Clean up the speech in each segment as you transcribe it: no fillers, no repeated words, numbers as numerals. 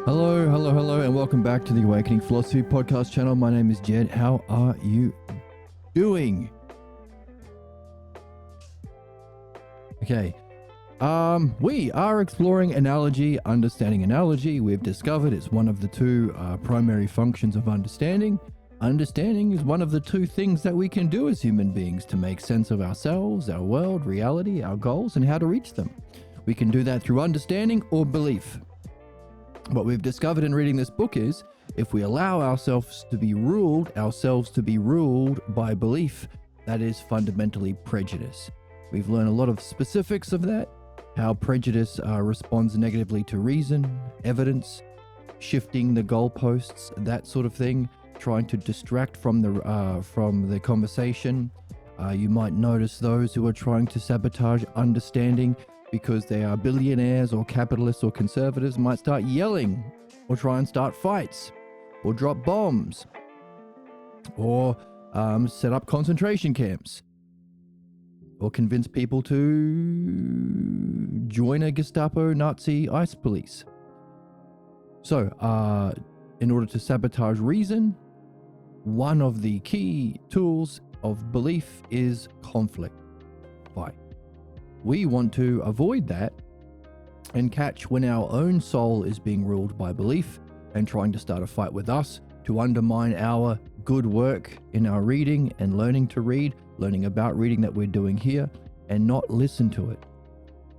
Hello, and welcome back to the Awakening Philosophy Podcast channel. My name is Jed. How are you doing? Okay. We are exploring analogy, understanding analogy. We've discovered it's one of the two primary functions of understanding. Understanding is one of the two things that we can do as human beings to make sense of ourselves, our world, reality, our goals, and how to reach them. We can do that through understanding or belief. What we've discovered in reading this book is if we allow ourselves to be ruled by belief, that is fundamentally prejudice. We've learned a lot of specifics of that, how prejudice responds negatively to reason, evidence, shifting the goalposts, that sort of thing, trying to distract from the conversation. You might notice those who are trying to sabotage understanding because they are billionaires or capitalists or conservatives might start yelling or try and start fights or drop bombs or set up concentration camps or convince people to join a Gestapo Nazi ICE police. So in order to sabotage reason, one of the key tools of belief is conflict. Fight. We want to avoid that and catch when our own soul is being ruled by belief and trying to start a fight with us to undermine our good work in our reading and learning to read, learning about reading that we're doing here, and not listen to it.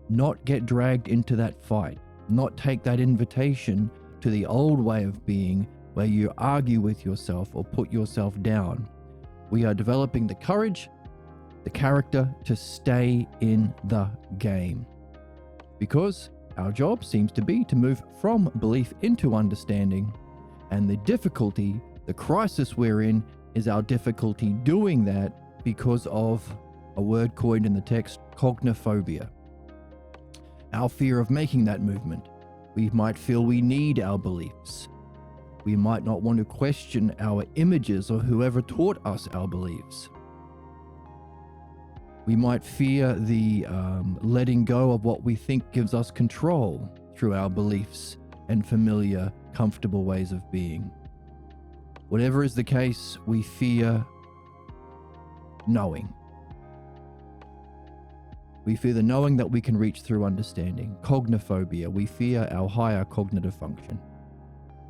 Not get dragged into that fight. Not take that invitation to the old way of being where you argue with yourself or put yourself down. We are developing the courage, the character to stay in the game. Because our job seems to be to move from belief into understanding, and the difficulty, the crisis we're in, is our difficulty doing that because of a word coined in the text, cognophobia. Our fear of making that movement. We might feel we need our beliefs. We might not want to question our images or whoever taught us our beliefs. We might fear the letting go of what we think gives us control through our beliefs and familiar, comfortable ways of being. Whatever is the case, we fear knowing. We fear the knowing that we can reach through understanding. Cognophobia. We fear our higher cognitive function.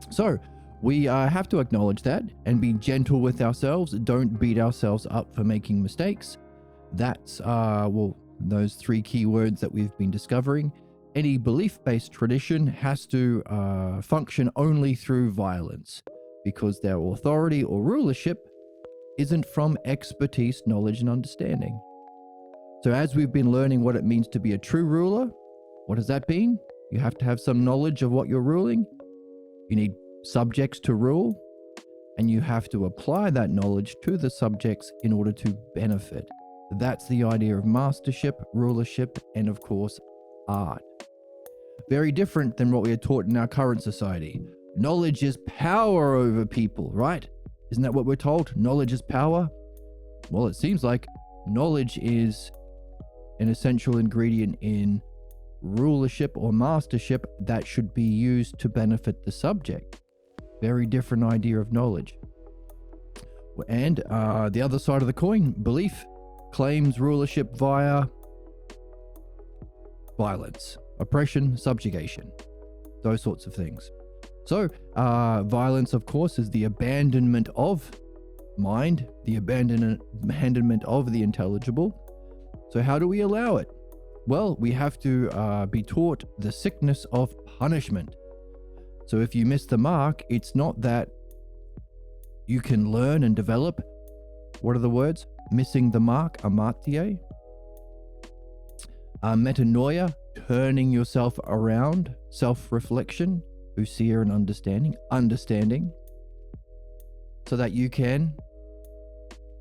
So we have to acknowledge that and be gentle with ourselves. Don't beat ourselves up for making mistakes. That's, those three key words that we've been discovering. Any belief-based tradition has to function only through violence because their authority or rulership isn't from expertise, knowledge, and understanding. So as we've been learning what it means to be a true ruler, what does that mean? You have to have some knowledge of what you're ruling. You need subjects to rule, and you have to apply that knowledge to the subjects in order to benefit. That's the idea of mastership, rulership, and of course, art. Very different than what we are taught in our current society. Knowledge is power over people, right? Isn't that what we're told? Knowledge is power? Well, it seems like knowledge is an essential ingredient in rulership or mastership that should be used to benefit the subject. Very different idea of knowledge. And the other side of the coin, belief, claims rulership via violence, oppression, subjugation, those sorts of things. So violence, of course, is the abandonment of mind, the abandonment of the intelligible. So how do we allow it? Well, we have to be taught the sickness of punishment. So if you miss the mark, it's not that you can learn and develop. What are the words? Missing the mark, amartia. Metanoia, turning yourself around, self-reflection, ousia and understanding, so that you can,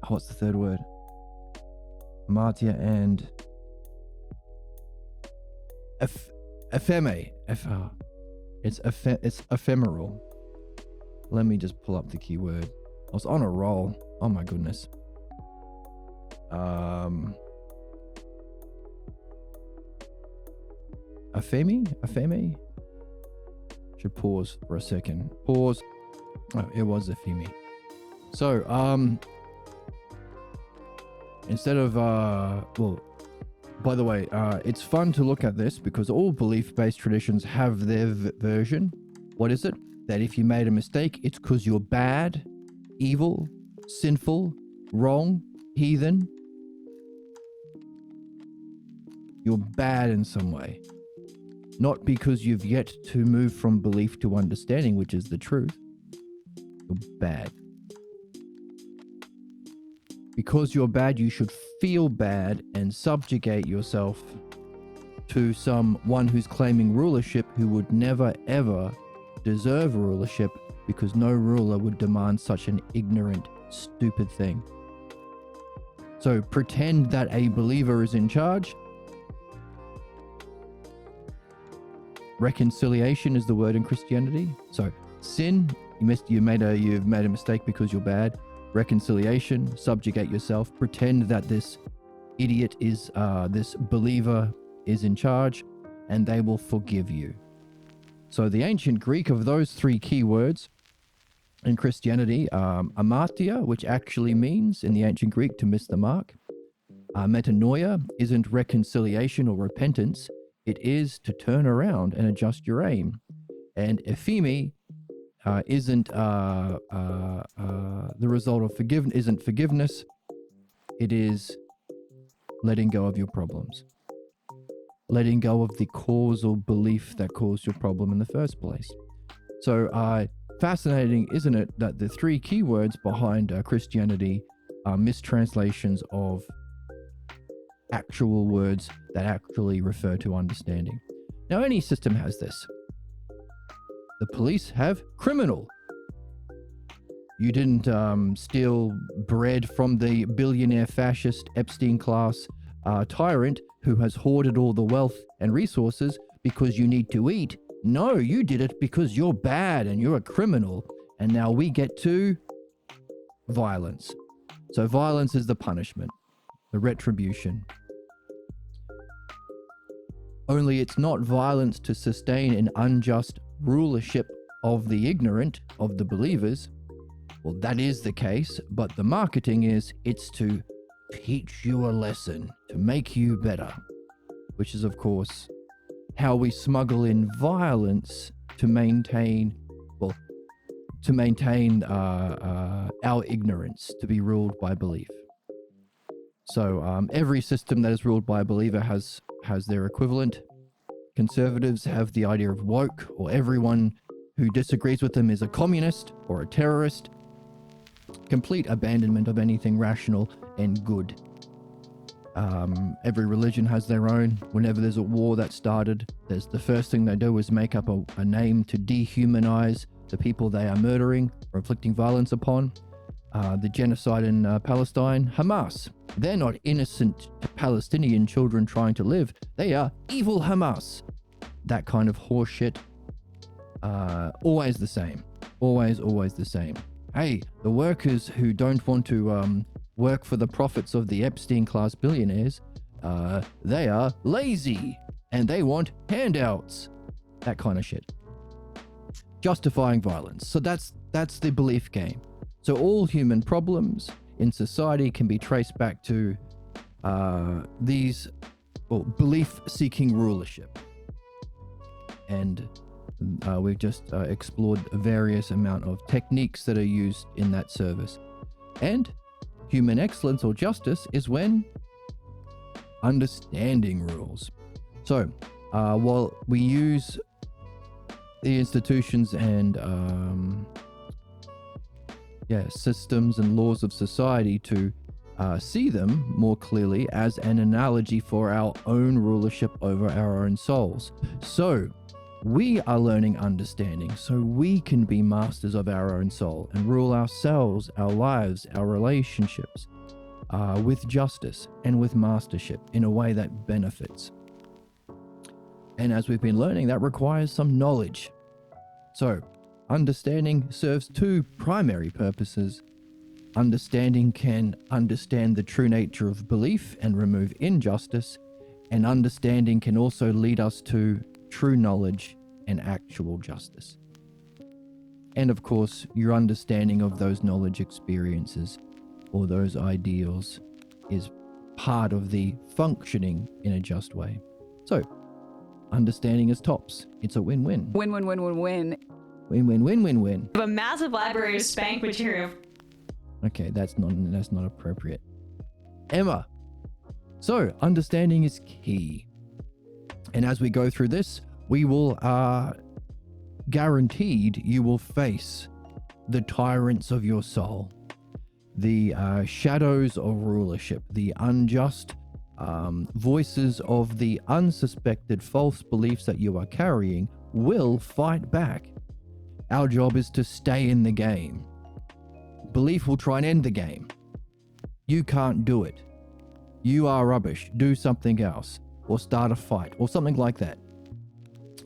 what's the third word? Amartia and it's ephemeral. Let me just pull up the keyword. I was on a roll. Oh my goodness. Epheme? Should pause for a second. Pause. Oh, it was Efimi. So, instead of, well, by the way, it's fun to look at this because all belief-based traditions have their version. What is it? That if you made a mistake, it's because you're bad, evil, sinful, wrong, heathen. You're bad in some way. Not because you've yet to move from belief to understanding, which is the truth. You're bad. Because you're bad, you should feel bad and subjugate yourself to someone who's claiming rulership who would never ever deserve rulership, because no ruler would demand such an ignorant, stupid thing. So pretend that a believer is in charge. Reconciliation is the word in Christianity. So sin, you've made a mistake because you're bad. Reconciliation, subjugate yourself. Pretend that this idiot is this believer is in charge, and they will forgive you. So the ancient Greek of those three key words in Christianity, amartia, which actually means in the ancient Greek to miss the mark. Metanoia isn't reconciliation or repentance. It is to turn around and adjust your aim. And Efimi isn't the result of forgiveness. It is letting go of your problems. Letting go of the causal belief that caused your problem in the first place. So fascinating, isn't it, that the three key words behind Christianity are mistranslations of actual words that actually refer to understanding. Now, any system has this. The police have criminal. You didn't steal bread from the billionaire fascist Epstein class tyrant who has hoarded all the wealth and resources because you need to eat. No, you did it because you're bad and you're a criminal. And now we get to violence. So violence is the punishment, the retribution. Only it's not violence to sustain an unjust rulership of the ignorant, of the believers. Well, that is the case, but the marketing is it's to teach you a lesson, to make you better, which is, of course, how we smuggle in violence to maintain our ignorance, to be ruled by belief. So every system that is ruled by a believer has their equivalent. Conservatives have the idea of woke, or everyone who disagrees with them is a communist or a terrorist. Complete abandonment of anything rational and good. Every religion has their own. Whenever there's a war that started, the first thing they do is make up a name to dehumanize the people they are murdering or inflicting violence upon. The genocide in Palestine, Hamas. They're not innocent Palestinian children trying to live. They are evil Hamas. That kind of horseshit. Always the same. Always the same. Hey, the workers who don't want to work for the profits of the Epstein class billionaires, they are lazy and they want handouts. That kind of shit. Justifying violence. So that's the belief game. So all human problems in society can be traced back to belief-seeking rulership. And we've just explored a various amount of techniques that are used in that service. And human excellence or justice is when understanding rules. So while we use the institutions and systems and laws of society to see them more clearly as an analogy for our own rulership over our own souls. So we are learning understanding so we can be masters of our own soul and rule ourselves, our lives, our relationships with justice and with mastership in a way that benefits. And as we've been learning, that requires some knowledge. So understanding serves two primary purposes. Understanding can understand the true nature of belief and remove injustice, and understanding can also lead us to true knowledge and actual justice. And of course, your understanding of those knowledge experiences or those ideals is part of the functioning in a just way. So, understanding is tops. It's a win-win. Win, win, win, win, win. Win, win, win, win, win. A massive library of spank material. Okay, that's not appropriate. Emma. So, understanding is key. And as we go through this, we will guaranteed you will face the tyrants of your soul, the shadows of rulership, the unjust voices of the unsuspected false beliefs that you are carrying will fight back. Our job is to stay in the game. Belief will try and end the game. You can't do it. You are rubbish. Do something else, or start a fight, or something like that.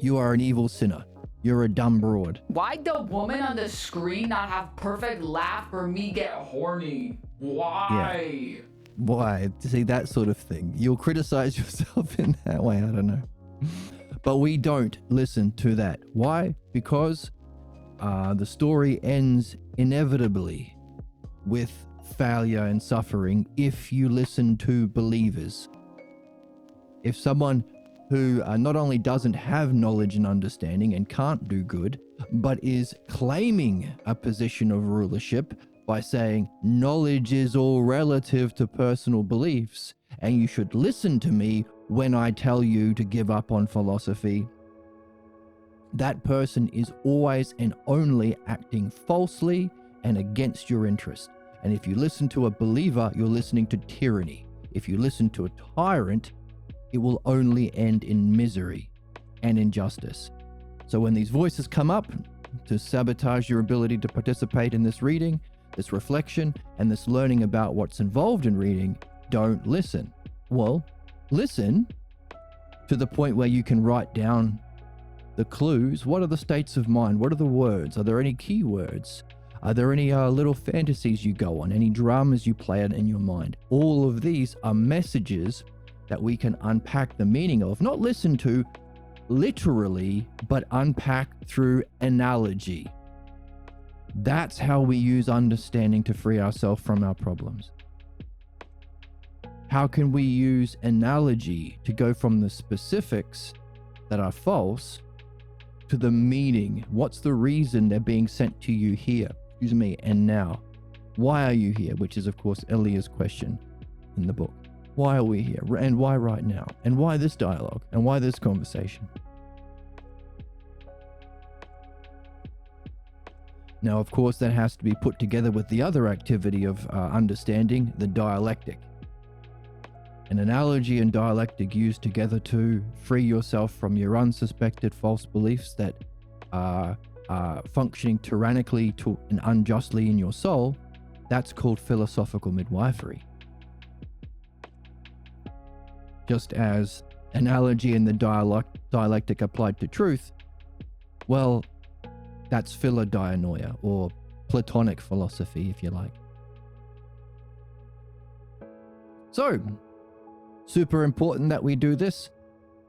You are an evil sinner. You're a dumb broad. Why'd the woman on the screen not have perfect laugh for me get horny? Why? Yeah. Why? See, that sort of thing. You'll criticize yourself in that way. I don't know. But we don't listen to that. Why? Because the story ends inevitably with failure and suffering if you listen to believers. If someone who not only doesn't have knowledge and understanding and can't do good, but is claiming a position of rulership by saying knowledge is all relative to personal beliefs, and you should listen to me when I tell you to give up on philosophy, that person is always and only acting falsely and against your interest. And if you listen to a believer, you're listening to tyranny. If you listen to a tyrant, it will only end in misery and injustice. So when these voices come up to sabotage your ability to participate in this reading, this reflection, and this learning about what's involved in reading, don't listen. Well, listen to the point where you can write down the clues. What are the states of mind? What are the words? Are there any keywords? Are there any little fantasies you go on? Any dramas you play out in your mind? All of these are messages that we can unpack the meaning of, not listen to literally, but unpack through analogy. That's how we use understanding to free ourselves from our problems. How can we use analogy to go from the specifics that are false to the meaning? What's the reason they're being sent to you here? Excuse me, and now. Why are you here? Which is, of course, Elia's question in the book. Why are we here? And why right now? And why this dialogue? And why this conversation? Now, of course, that has to be put together with the other activity of understanding, the dialectic. An analogy and dialectic used together to free yourself from your unsuspected false beliefs that are functioning tyrannically and unjustly in your soul, that's called philosophical midwifery. Just as analogy and the dialectic applied to truth, well, that's philodianoia, or Platonic philosophy, if you like. So, super important that we do this.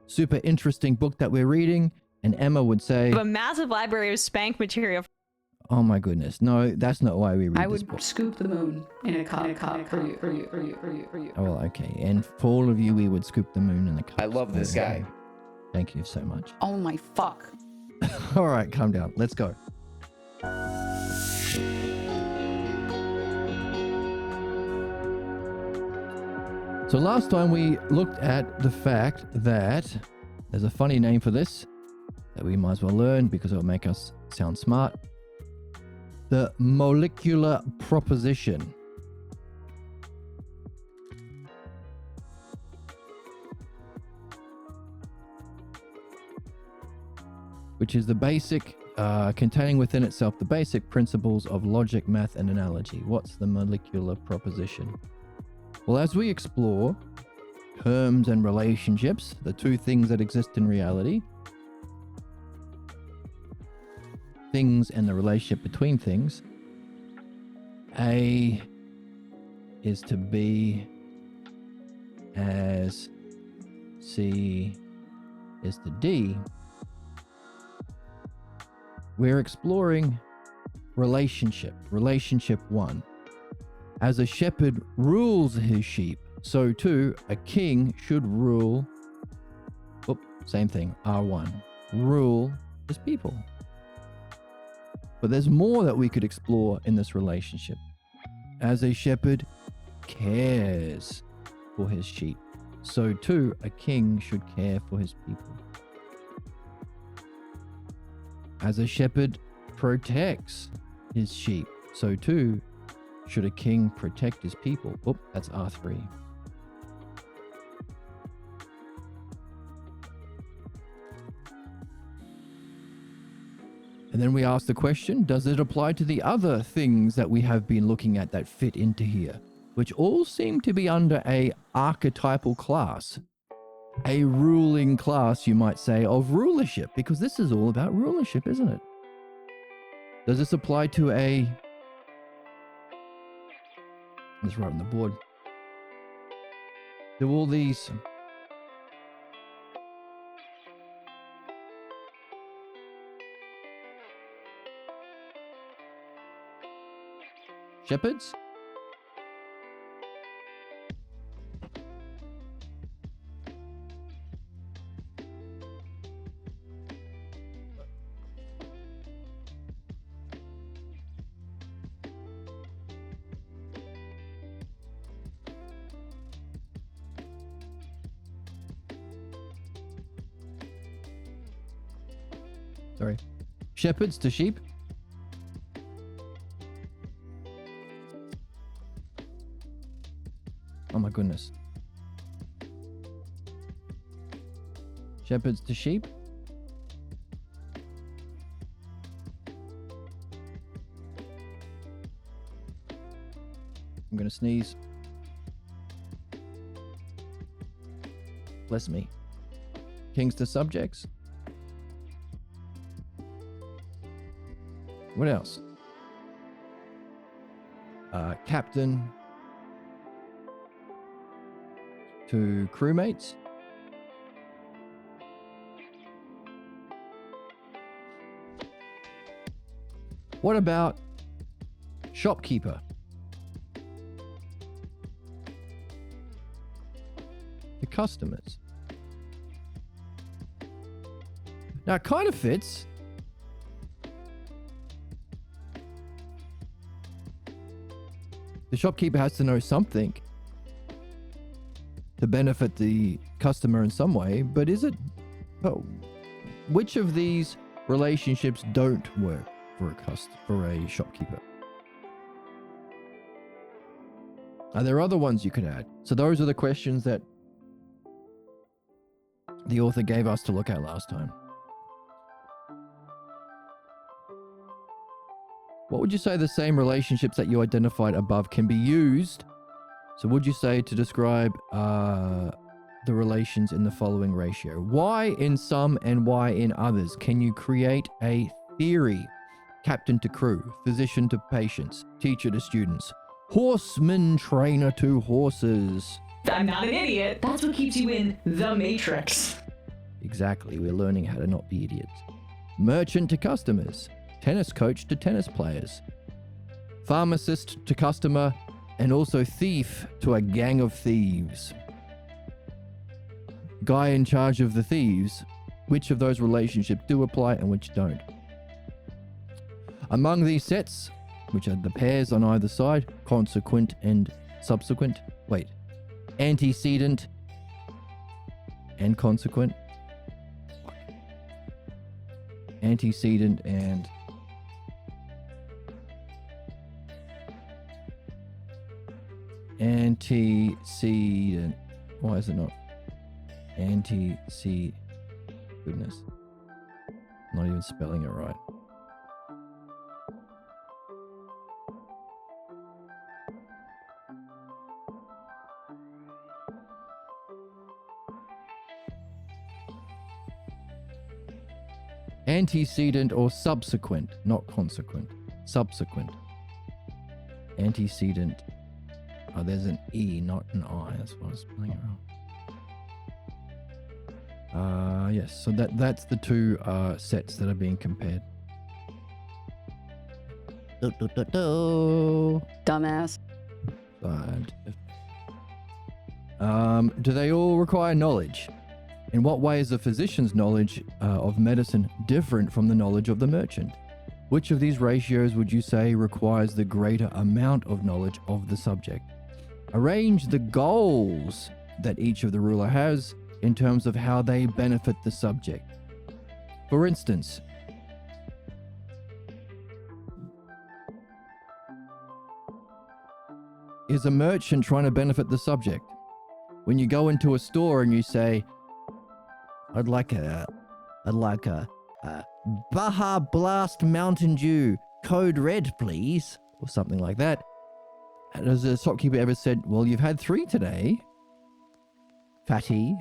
Super interesting book that we're reading. And Emma would say, A massive library of spank material. oh my goodness, no, that's not why we read I this would book. scoop the moon in a cup for you. Oh, well, okay. And for all of you, we would scoop the moon in the cup. I love this guy. Thank you so much. Oh my fuck. All right, calm down. Let's go. So last time we looked at the fact that there's a funny name for this that we might as well learn because it'll make us sound smart. The molecular proposition. Which is the basic, containing within itself the basic principles of logic, math, and analogy. What's the molecular proposition? Well, as we explore terms and relationships, the two things that exist in reality, things and the relationship between things, A is to B as C is to D, we're exploring relationship. Relationship 1. As a shepherd rules his sheep, so too a king should rule. Same thing, R1. Rule his people. But there's more that we could explore in this relationship. As a shepherd cares for his sheep, so too a king should care for his people. As a shepherd protects his sheep, so too should a king protect his people. That's R3. And then we ask the question, does it apply to the other things that we have been looking at that fit into here, which all seem to be under a archetypal class, a ruling class, you might say, of rulership, because this is all about rulership, isn't it? Does this apply to a... Let's write on the board. Do all these... shepherds? Sorry. Shepherds to sheep? Oh my goodness. Shepherds to sheep? I'm gonna sneeze. Bless me. Kings to subjects? What else? Captain to crewmates? What about shopkeeper? The customers. Now it kind of fits. The shopkeeper has to know something to benefit the customer in some way, but is it... Oh, which of these relationships don't work for a shopkeeper? Are there other ones you could add? So those are the questions that the author gave us to look at last time. What would you say the same relationships that you identified above can be used? So would you say to describe the relations in the following ratio? Why in some and why in others? Can you create a theory? Captain to crew, physician to patients, teacher to students, horseman trainer to horses. I'm not an idiot. That's what keeps you in the Matrix. Exactly, we're learning how to not be idiots. Merchant to customers, tennis coach to tennis players, pharmacist to customer, and also thief to a gang of thieves. Guy in charge of the thieves, which of those relationships do apply and which don't? Among these sets, which are the pairs on either side, consequent and subsequent, antecedent and consequent, antecedent and antecedent. Why is it not antecedent? Goodness, not even spelling it right. Antecedent or subsequent, not consequent. Subsequent. Antecedent. Oh, there's an E, not an I. That's why I was spelling it wrong. Yes, so that's the two sets that are being compared. Dumbass. Scientific. Do they all require knowledge? In what way is a physician's knowledge of medicine different from the knowledge of the merchant? Which of these ratios would you say requires the greater amount of knowledge of the subject? Arrange the goals that each of the ruler has in terms of how they benefit the subject. For instance, is a merchant trying to benefit the subject? When you go into a store and you say, I'd like a Baja Blast Mountain Dew, code red, please, or something like that. And has the shopkeeper ever said, well, you've had 3 today, fatty.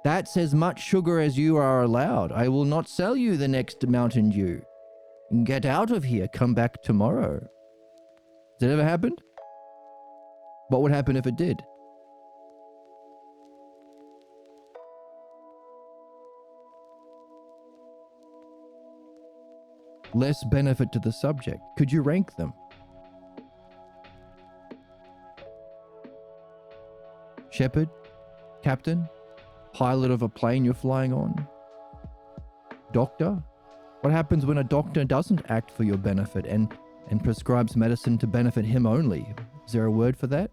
That's as much sugar as you are allowed. I will not sell you the next Mountain Dew. Get out of here. Come back tomorrow. Has it ever happened? What would happen if it did? Less benefit to the subject. Could you rank them? Shepherd, captain, pilot of a plane you're flying on, doctor? What happens when a doctor doesn't act for your benefit and prescribes medicine to benefit him only? Is there a word for that?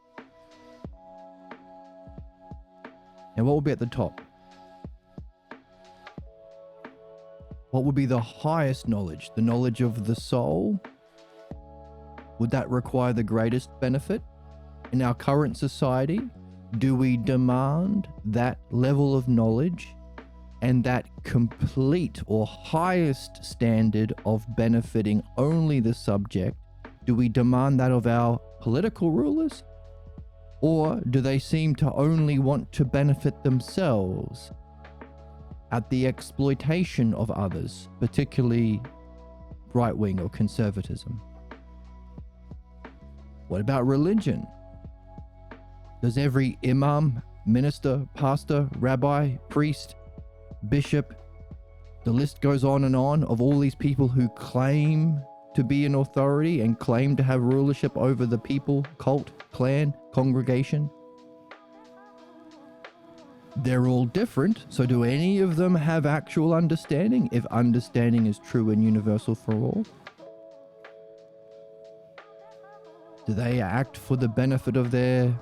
And what will be at the top? What would be the highest knowledge? The knowledge of the soul? Would that require the greatest benefit? In our current society, do we demand that level of knowledge and that complete or highest standard of benefiting only the subject? Do we demand that of our political rulers? Or do they seem to only want to benefit themselves at the exploitation of others, particularly right-wing or conservatism? What about religion? Does every imam, minister, pastor, rabbi, priest, bishop, the list goes on and on of all these people who claim to be an authority and claim to have rulership over the people, cult, clan, congregation? They're all different, so do any of them have actual understanding, if understanding is true and universal for all? Do they act for the benefit of their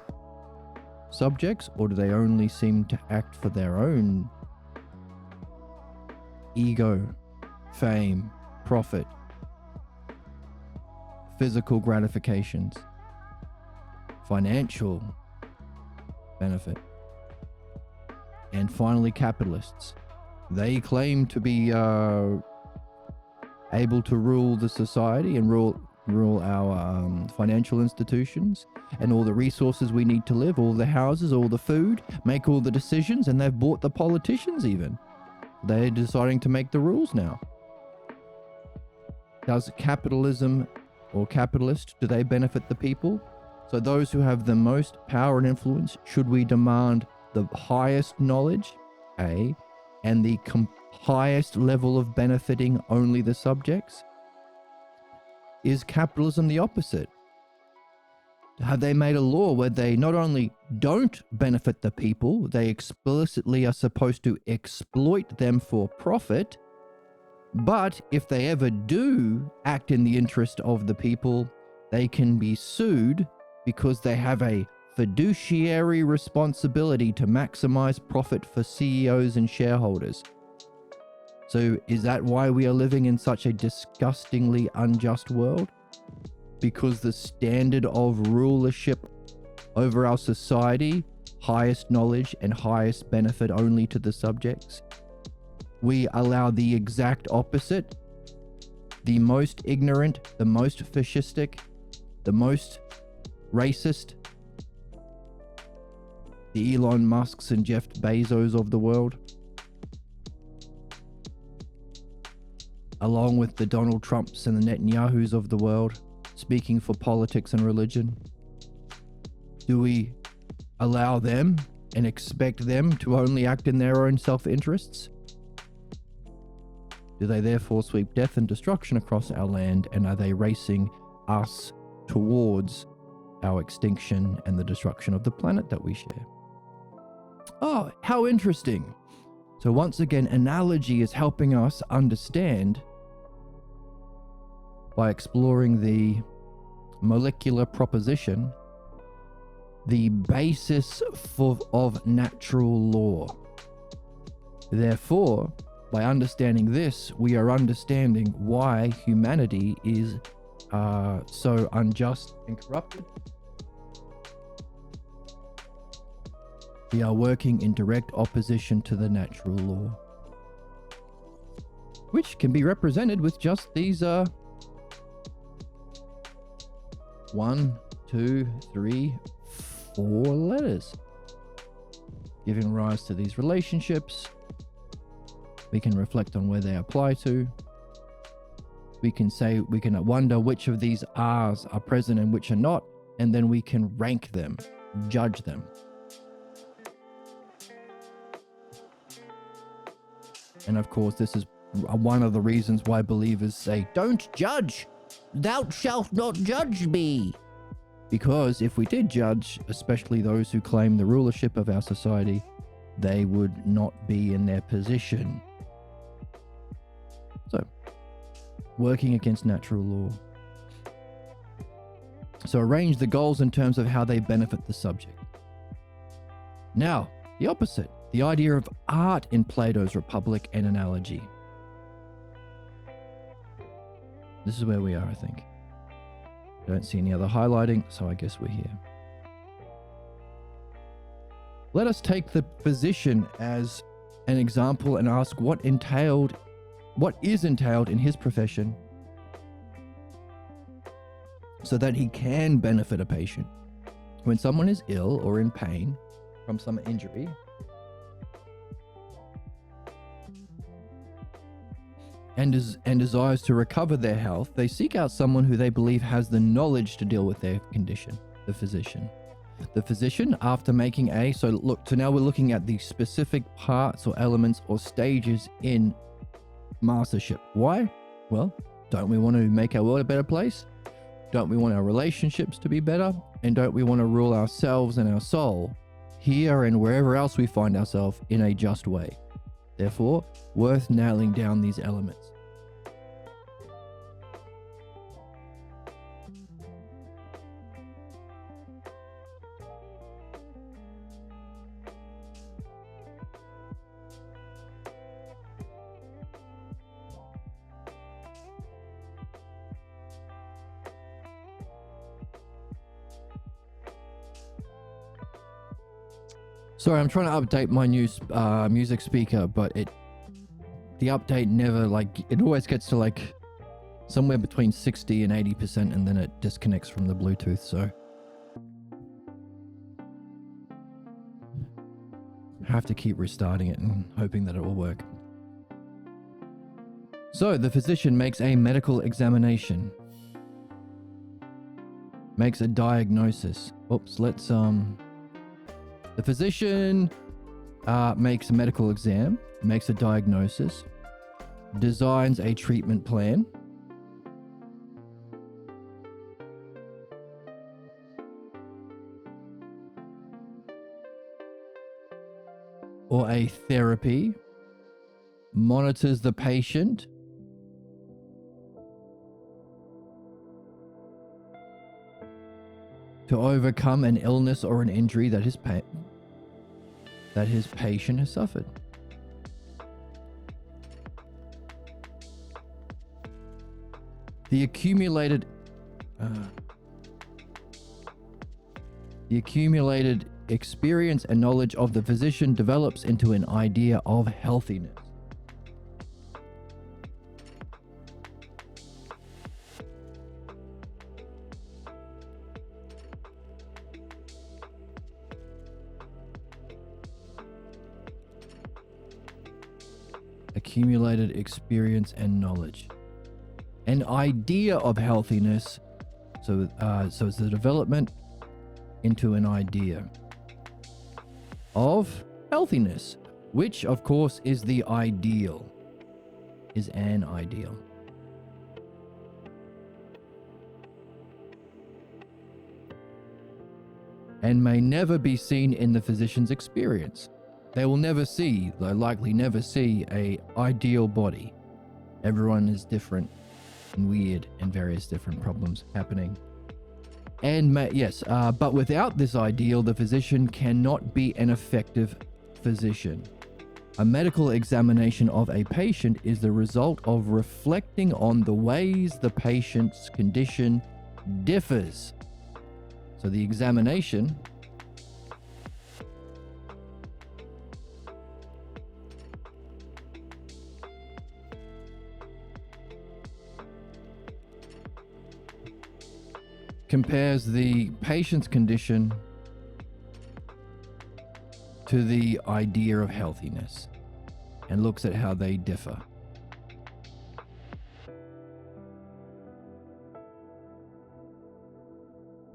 subjects, or do they only seem to act for their own ego, fame, profit, physical gratifications, financial benefit? And finally, capitalists. They claim to be able to rule the society and rule our financial institutions and all the resources we need to live, all the houses, all the food, make all the decisions, and they've bought the politicians even. They're deciding to make the rules now. Does capitalism or capitalist, do they benefit the people? So those who have the most power and influence, should we demand the highest knowledge, A, and the highest level of benefiting only the subjects? Is capitalism the opposite? Have they made a law where they not only don't benefit the people, they explicitly are supposed to exploit them for profit, but if they ever do act in the interest of the people, they can be sued because they have a fiduciary responsibility to maximize profit for CEOs and shareholders? So is that why we are living in such a disgustingly unjust world? Because the standard of rulership over our society, highest knowledge and highest benefit only to the subjects, we allow the exact opposite. The most ignorant, the most fascistic, the most racist, the Elon Musks and Jeff Bezos of the world, along with the Donald Trumps and the Netanyahus of the world, speaking for politics and religion. Do we allow them and expect them to only act in their own self-interests? Do they therefore sweep death and destruction across our land, and are they racing us towards our extinction and the destruction of the planet that we share? Oh, how interesting. So once again, analogy is helping us understand by exploring the molecular proposition, the basis of natural law. Therefore, by understanding this, we are understanding why humanity is so unjust and corrupted. We are working in direct opposition to the natural law, which can be represented with just these 1, 2, 3, 4 letters, giving rise to these relationships. We can reflect on where they apply to. We can wonder which of these R's are present and which are not, and then we can rank them, judge them. And of course, this is one of the reasons why believers say, "Don't judge. Thou shalt not judge me." Because if we did judge, especially those who claim the rulership of our society, they would not be in their position. So, working against natural law. So arrange the goals in terms of how they benefit the subject. Now, the opposite, the idea of art in Plato's Republic and Analogy. This is where we are, I think. I don't see any other highlighting, so I guess we're here. Let us take the physician as an example and ask what is entailed in his profession so that he can benefit a patient. When someone is ill or in pain from some injury, and desires to recover their health, they seek out someone who they believe has the knowledge to deal with their condition, the physician. The physician, after making so now we're looking at the specific parts or elements or stages in mastership. Why? Well, don't we want to make our world a better place? Don't we want our relationships to be better? And don't we want to rule ourselves and our soul here and wherever else we find ourselves in a just way? Therefore, worth nailing down these elements. Sorry, I'm trying to update my new music speaker, but the update never, it always gets to somewhere between 60 and 80%, and then it disconnects from the Bluetooth, so I have to keep restarting it and hoping that it will work. So the physician makes a medical examination, makes a diagnosis. The physician makes a medical exam, makes a diagnosis, designs a treatment plan, or a therapy, monitors the patient, to overcome an illness or an injury that his patient has suffered. The accumulated experience and knowledge of the physician develops into an idea of healthiness. Accumulated experience and knowledge. An idea of healthiness. So it's the development into an idea of healthiness, which of course is the ideal. is an ideal. And may never be seen in the physician's experience. They will never see, they'll likely never see, a ideal body. Everyone is different and weird and various different problems happening. And but without this ideal, the physician cannot be an effective physician. A medical examination of a patient is the result of reflecting on the ways the patient's condition differs. So the examination compares the patient's condition to the idea of healthiness and looks at how they differ.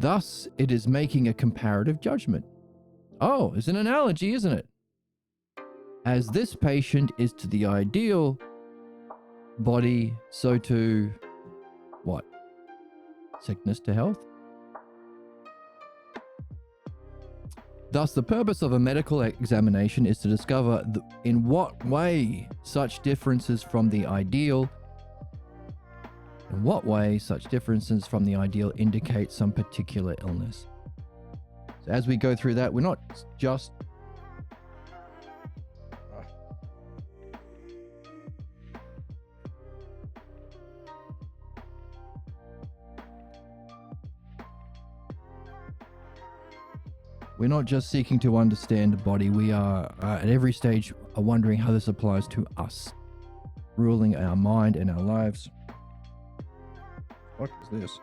Thus, it is making a comparative judgment. Oh, it's an analogy, isn't it? As this patient is to the ideal body, so to what? Sickness to health? Thus, the purpose of a medical examination is to discover in what way such differences from the ideal indicate some particular illness. So as we go through that, we're not just seeking to understand the body. We are at every stage wondering how this applies to us, ruling our mind and our lives. What is this?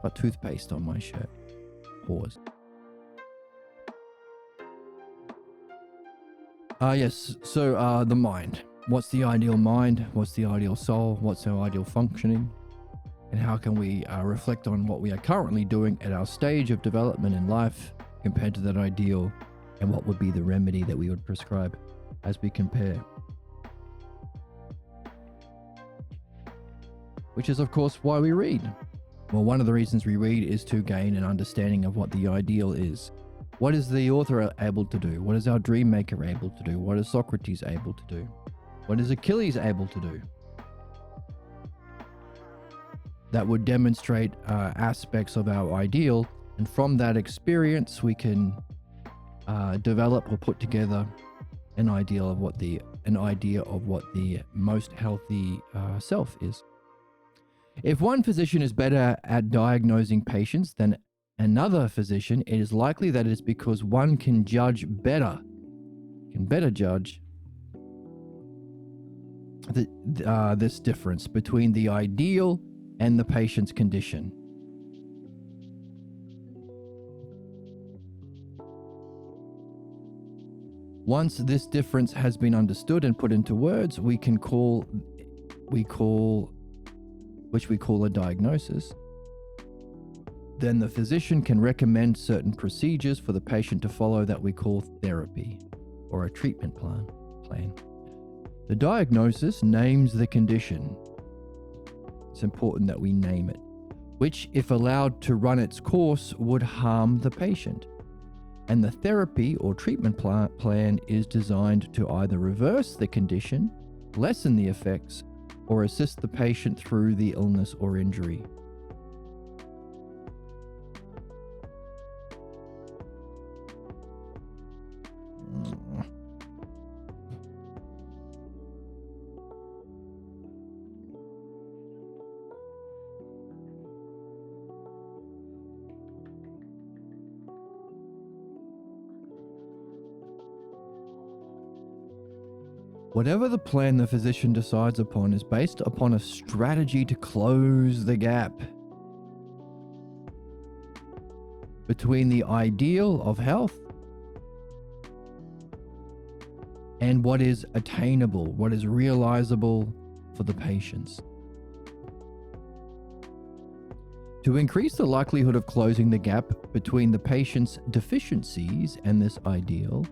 Got toothpaste on my shirt. Pause. Yes, so the mind. What's the ideal mind? What's the ideal soul? What's our ideal functioning? And how can we reflect on what we are currently doing at our stage of development in life compared to that ideal, and what would be the remedy that we would prescribe as we compare? Which is, of course, why we read. Well, one of the reasons we read is to gain an understanding of what the ideal is. What is the author able to do? What is our dream maker able to do? What is Socrates able to do? What is Achilles able to do? That would demonstrate aspects of our ideal, and from that experience, we can develop or put together an idea of what the most healthy self is. If one physician is better at diagnosing patients than another physician, it is likely that it is because one can better judge this difference between the ideal and the patient's condition. Once this difference has been understood and put into words, which we call a diagnosis, then the physician can recommend certain procedures for the patient to follow that we call therapy or a treatment plan. The diagnosis names the condition. It's important that we name it, which, if allowed to run its course, would harm the patient. And the therapy or treatment plan is designed to either reverse the condition, lessen the effects, or assist the patient through the illness or injury. Whatever the plan the physician decides upon is based upon a strategy to close the gap between the ideal of health and what is attainable, what is realizable for the patients. To increase the likelihood of closing the gap between the patient's deficiencies and this ideal,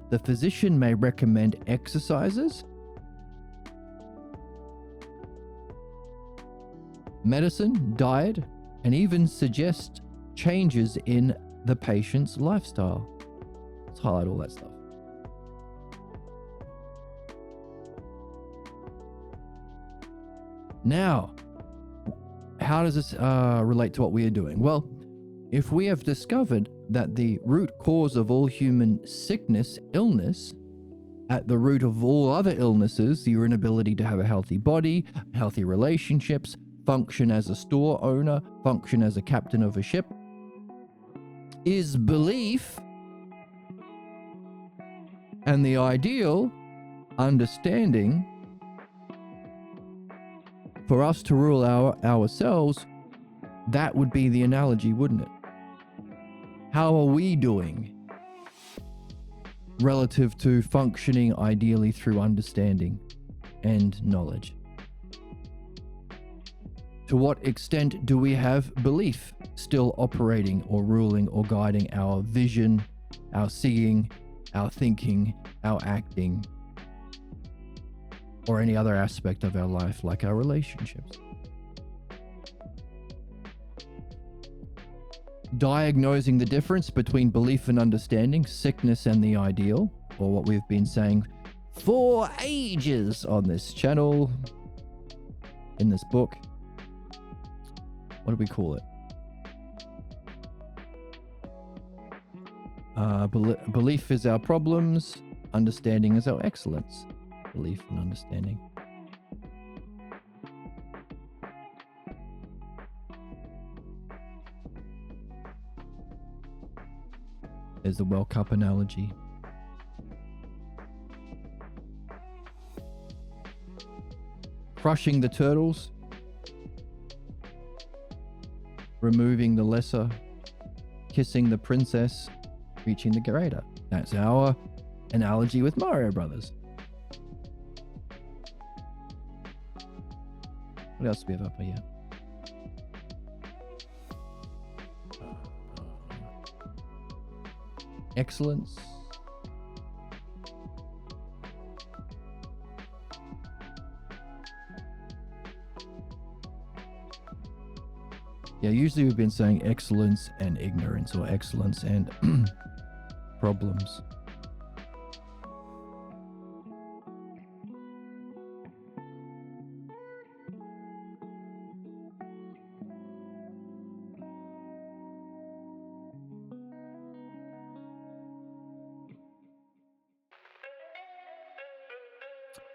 the physician may recommend exercises, medicine, diet, and even suggest changes in the patient's lifestyle. Let's highlight all that stuff. Now, how does this relate to what we are doing? Well, if we have discovered that the root cause of all human sickness, illness, at the root of all other illnesses, your inability to have a healthy body, healthy relationships, function as a store owner, function as a captain of a ship, is belief, and the ideal understanding for us to rule ourselves, that would be the analogy, wouldn't it? How are we doing relative to functioning ideally through understanding and knowledge? To what extent do we have belief still operating or ruling or guiding our vision, our seeing, our thinking, our acting, or any other aspect of our life, like our relationships? Diagnosing the difference between belief and understanding, sickness and the ideal, or what we've been saying for ages on this channel, in this book. What do we call it? Belief is our problems, understanding is our excellence. Belief and understanding. There's the World Cup analogy. Crushing the turtles, removing the lesser, kissing the princess, reaching the greater. That's our analogy with Mario Brothers. What else do we have up here? Excellence. Yeah, usually we've been saying excellence and ignorance, or excellence and problems.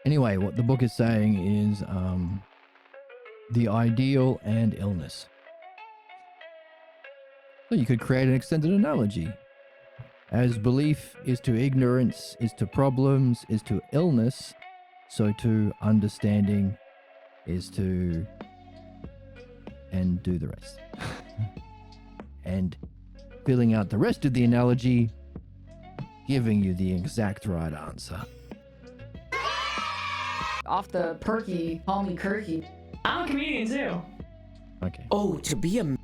Anyway, what the book is saying is the ideal and illness. So you could create an extended analogy. As belief is to ignorance, is to problems, is to illness, so to understanding is to, and do the rest. And filling out the rest of the analogy, giving you the exact right answer. Off the perky, call me Kirky. I'm a comedian too. Okay. Oh, to be a...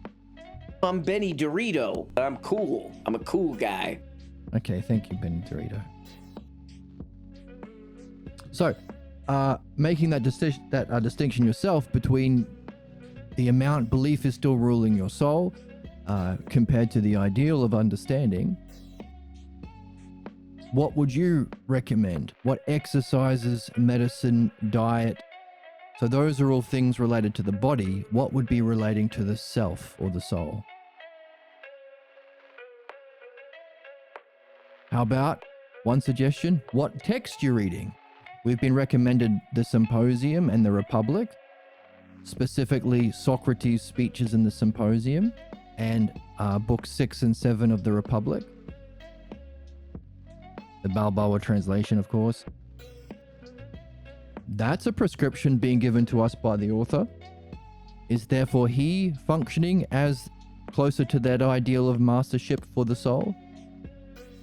I'm Benny Dorito. I'm cool. I'm a cool guy. Okay, thank you, Benny Dorito. So, making that distinction yourself between the amount belief is still ruling your soul compared to the ideal of understanding, what would you recommend? What exercises, medicine, diet? So those are all things related to the body. What would be relating to the self or the soul? How about one suggestion? What text you're reading? We've been recommended the Symposium and the Republic, specifically Socrates' speeches in the Symposium and books 6 and 7 of the Republic. The Balboa translation, of course. That's a prescription being given to us by the author. Is therefore he functioning as closer to that ideal of mastership for the soul?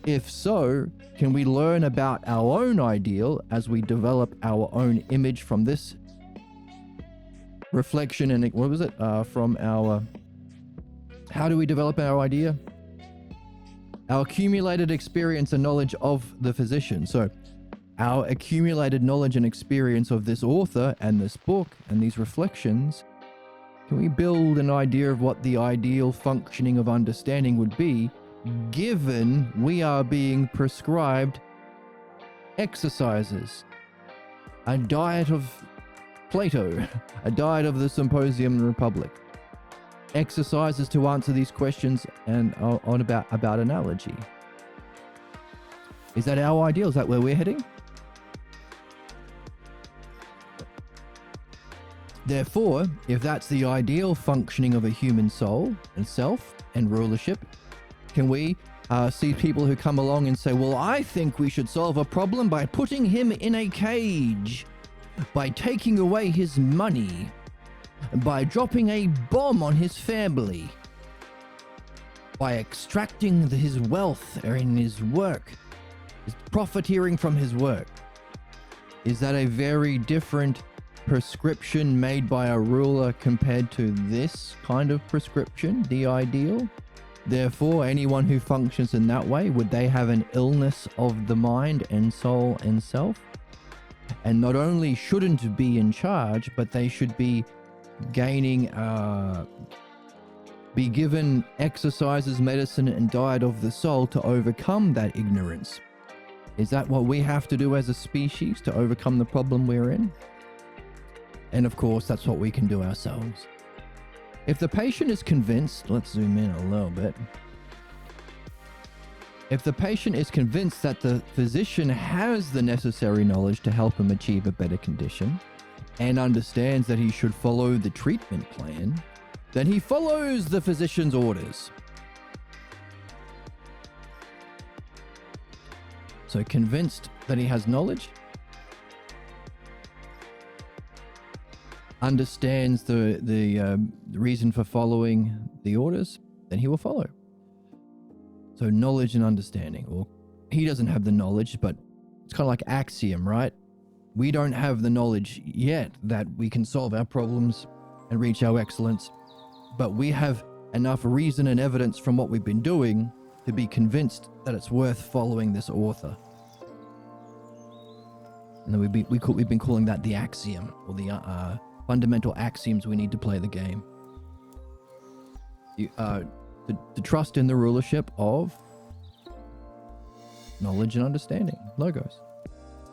If so, can we learn about our own ideal as we develop our own image from this reflection and what was it? From our... How do we develop our idea? Our accumulated experience and knowledge of the physician. So our accumulated knowledge and experience of this author and this book and these reflections Can we build an idea of what the ideal functioning of understanding would be, given we are being prescribed exercises, a diet of Plato, a diet of the Symposium Republic, exercises to answer these questions and on about analogy? Is that our ideal? Is that where we're heading? Therefore, if that's the ideal functioning of a human soul and self and rulership, can we see people who come along and say, well, I think we should solve a problem by putting him in a cage, by taking away his money, by dropping a bomb on his family, by extracting his wealth or in his work, profiteering from his work? Is that a very different prescription made by a ruler compared to this kind of prescription, the ideal? Therefore, anyone who functions in that way, would they have an illness of the mind and soul and self? And not only shouldn't be in charge, but they should be gaining, be given exercises, medicine, and diet of the soul to overcome that ignorance. Is that what we have to do as a species to overcome the problem we're in? And of course, that's what we can do ourselves. If the patient is convinced, let's zoom in a little bit. If the patient is convinced that the physician has the necessary knowledge to help him achieve a better condition and understands that he should follow the treatment plan, then he follows the physician's orders. So convinced that he has knowledge, understands the reason for following the orders, then he will follow. So knowledge and understanding. Or he doesn't have the knowledge, but it's kind of like axiom, right? We don't have the knowledge yet that we can solve our problems and reach our excellence, but we have enough reason and evidence from what we've been doing to be convinced that it's worth following this author. And then we've been calling that the axiom, or the fundamental axioms we need to play the game. To trust in the rulership of knowledge and understanding, logos,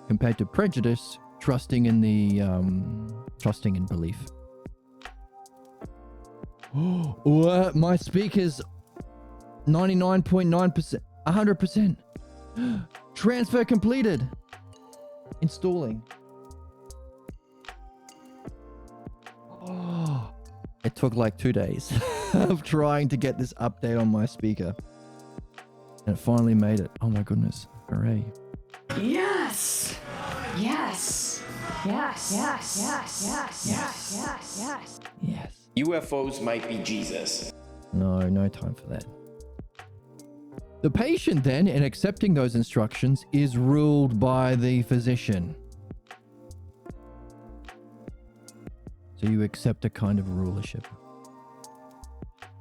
compared to prejudice, trusting in belief. What? My speaker's 99.9%, 100%. Transfer completed. Installing. Oh, it took like 2 days of trying to get this update on my speaker. And it finally made it. Oh my goodness. Hooray. Yes! Yes! Yes, yes, yes, yes, yes, yes, yes. Yes. UFOs might be Jesus. No time for that. The patient then, in accepting those instructions, is ruled by the physician. So you accept a kind of rulership.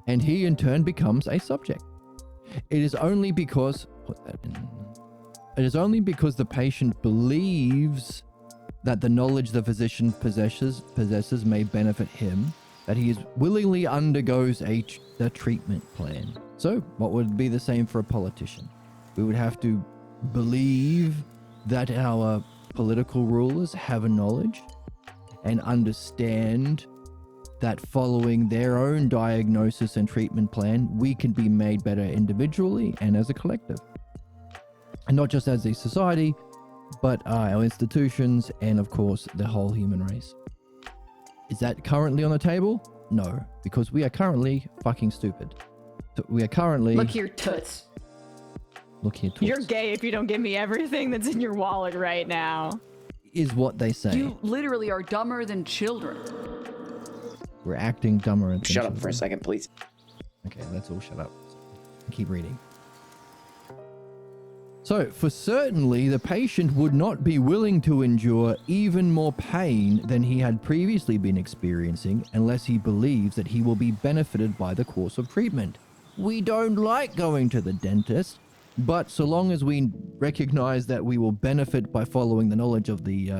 And he in turn becomes a subject. It is only because, it is only because the patient believes that the knowledge the physician possesses may benefit him that he willingly undergoes the treatment plan. So what would be the same for a politician? We would have to believe that our political rulers have a knowledge and understand that following their own diagnosis and treatment plan, we can be made better individually and as a collective. And not just as a society, but our institutions and of course the whole human race. Is that currently on the table? No, because we are currently fucking stupid. So we are currently... Look here, toots. Look here, toots. You're gay if you don't give me everything that's in your wallet right now. Is what they say. You literally are dumber than children. We're acting dumber and... Shut up for a second, please. Okay, let's all shut up. Keep reading. So, for certainly, the patient would not be willing to endure even more pain than he had previously been experiencing unless he believes that he will be benefited by the course of treatment. We don't like going to the dentist, but so long as we recognize that we will benefit by following the knowledge of the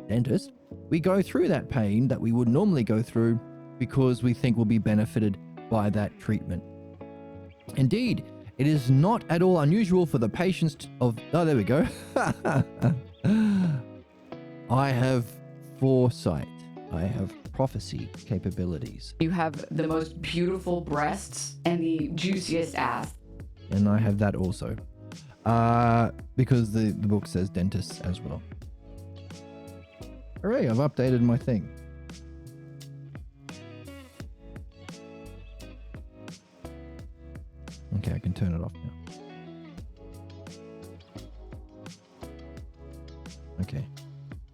dentist, we go through that pain that we would normally go through because we think we'll be benefited by that treatment. Indeed, it is not at all unusual for the patients of... Oh, there we go. I have foresight. I have prophecy capabilities. You have the most beautiful breasts and the juiciest ass. And I have that also. Because the book says dentists as well. Hooray, I've updated my thing. Okay, I can turn it off now. Okay.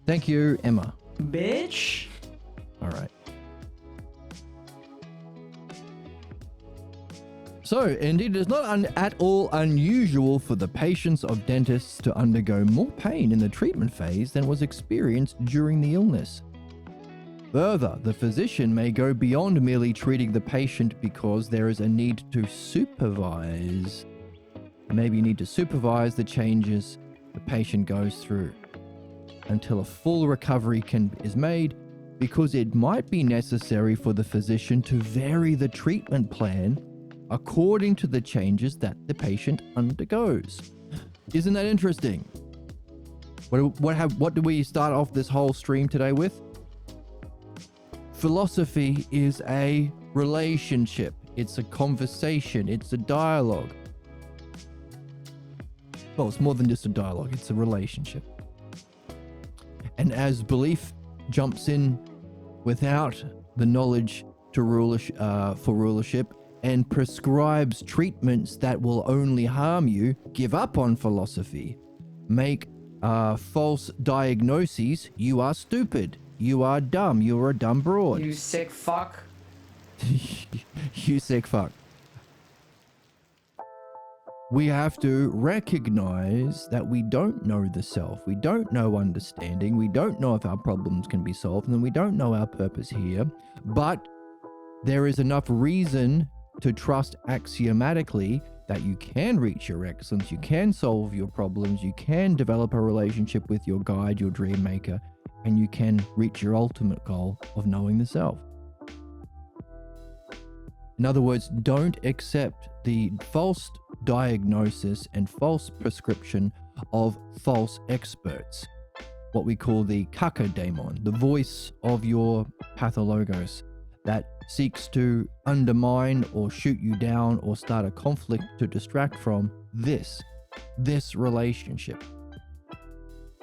Thank you, Emma. Bitch. All right. So, indeed, it is not at all unusual for the patients of dentists to undergo more pain in the treatment phase than was experienced during the illness. Further, the physician may go beyond merely treating the patient because there is a need to supervise. Maybe you need to supervise the changes the patient goes through until a full recovery is made, because it might be necessary for the physician to vary the treatment plan according to the changes that the patient undergoes. Isn't that interesting? What do we start off this whole stream today with? Philosophy is a relationship. It's a conversation. It's a dialogue. Well, it's more than just a dialogue. It's a relationship. And as belief jumps in without the knowledge to for rulership and prescribes treatments that will only harm you, give up on philosophy, make false diagnoses, you are stupid. You are dumb. You're a dumb broad. You sick fuck. You sick fuck. We have to recognize that we don't know the self. We don't know understanding. We don't know if our problems can be solved, and we don't know our purpose here. But there is enough reason to trust axiomatically that you can reach your excellence, you can solve your problems, you can develop a relationship with your guide, your dream maker, and you can reach your ultimate goal of knowing the self. In other words, don't accept the false diagnosis and false prescription of false experts, what we call the kakademon, the voice of your pathologos that seeks to undermine or shoot you down or start a conflict to distract from this relationship.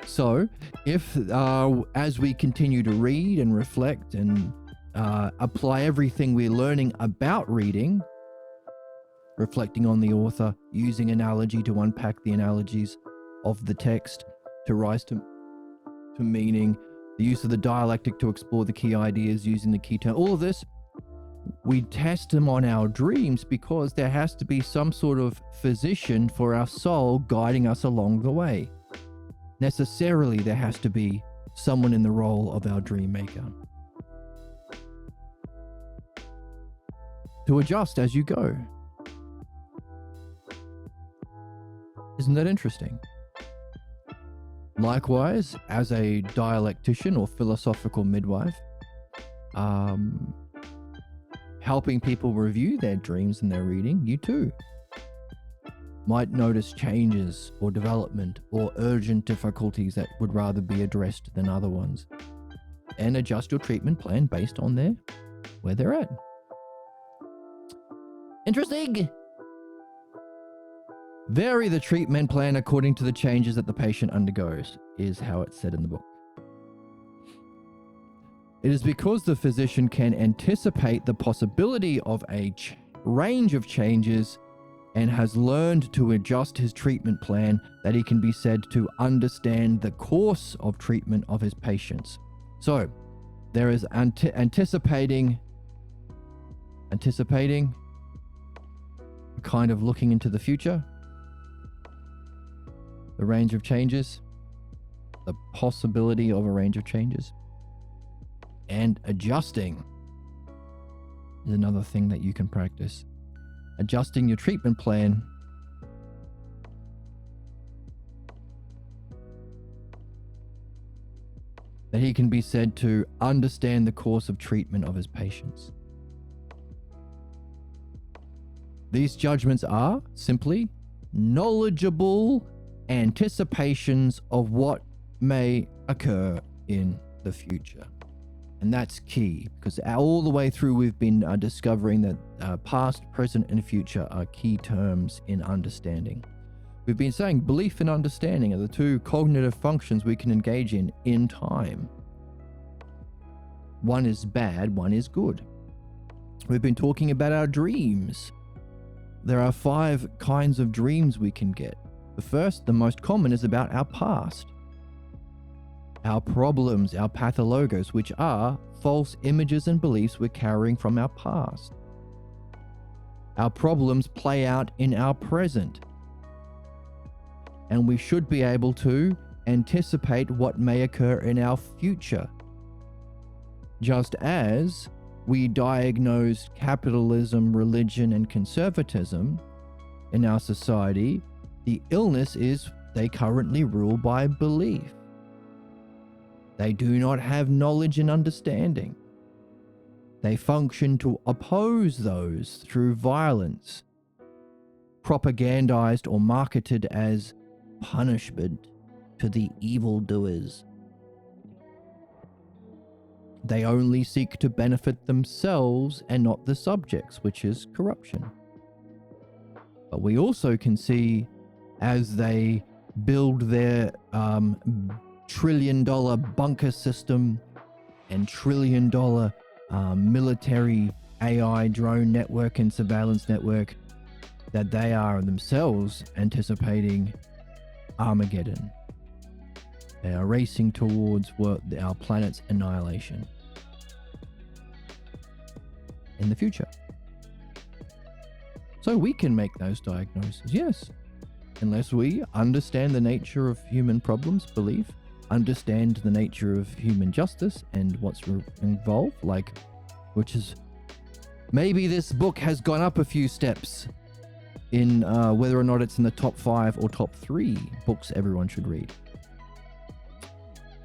So if as we continue to read and reflect and apply everything we're learning about reading, reflecting on the author, using analogy to unpack the analogies of the text to rise to meaning, the use of the dialectic to explore the key ideas using the key term, all of this, we test them on our dreams because there has to be some sort of physician for our soul guiding us along the way. Necessarily, there has to be someone in the role of our dream maker to adjust as you go. Isn't that interesting? Likewise, as a dialectician or philosophical midwife, helping people review their dreams and their reading, you too might notice changes or development or urgent difficulties that would rather be addressed than other ones, and adjust your treatment plan based on where they're at. Interesting. Vary the treatment plan according to the changes that the patient undergoes, is how it's said in the book. It is because the physician can anticipate the possibility of a range of changes and has learned to adjust his treatment plan that he can be said to understand the course of treatment of his patients. So there is anticipating, kind of looking into the future, the range of changes, the possibility of a range of changes, and adjusting is another thing that you can practice. Adjusting your treatment plan that he can be said to understand the course of treatment of his patients. These judgments are simply knowledgeable anticipations of what may occur in the future. And that's key, because all the way through we've been discovering that past, present, and future are key terms in understanding. We've been saying belief and understanding are the two cognitive functions we can engage in time. One is bad, one is good. We've been talking about our dreams. There are 5 kinds of dreams we can get. The first, the most common, is about our past. Our problems, our pathologos, which are false images and beliefs we're carrying from our past. Our problems play out in our present. And we should be able to anticipate what may occur in our future. Just as we diagnose capitalism, religion, and conservatism in our society, the illness is they currently rule by belief. They do not have knowledge and understanding. They function to oppose those through violence, propagandized or marketed as punishment to the evildoers. They only seek to benefit themselves and not the subjects, which is corruption. But we also can see, as they build their trillion-dollar bunker system and trillion-dollar military AI drone network and surveillance network, that they are themselves anticipating Armageddon. They are racing towards our planet's annihilation in the future. So we can make those diagnoses, yes, unless we understand the nature of human problems, belief, understand the nature of human justice and what's involved, which is maybe this book has gone up a few steps in whether or not it's in the top 5 or top 3 books everyone should read.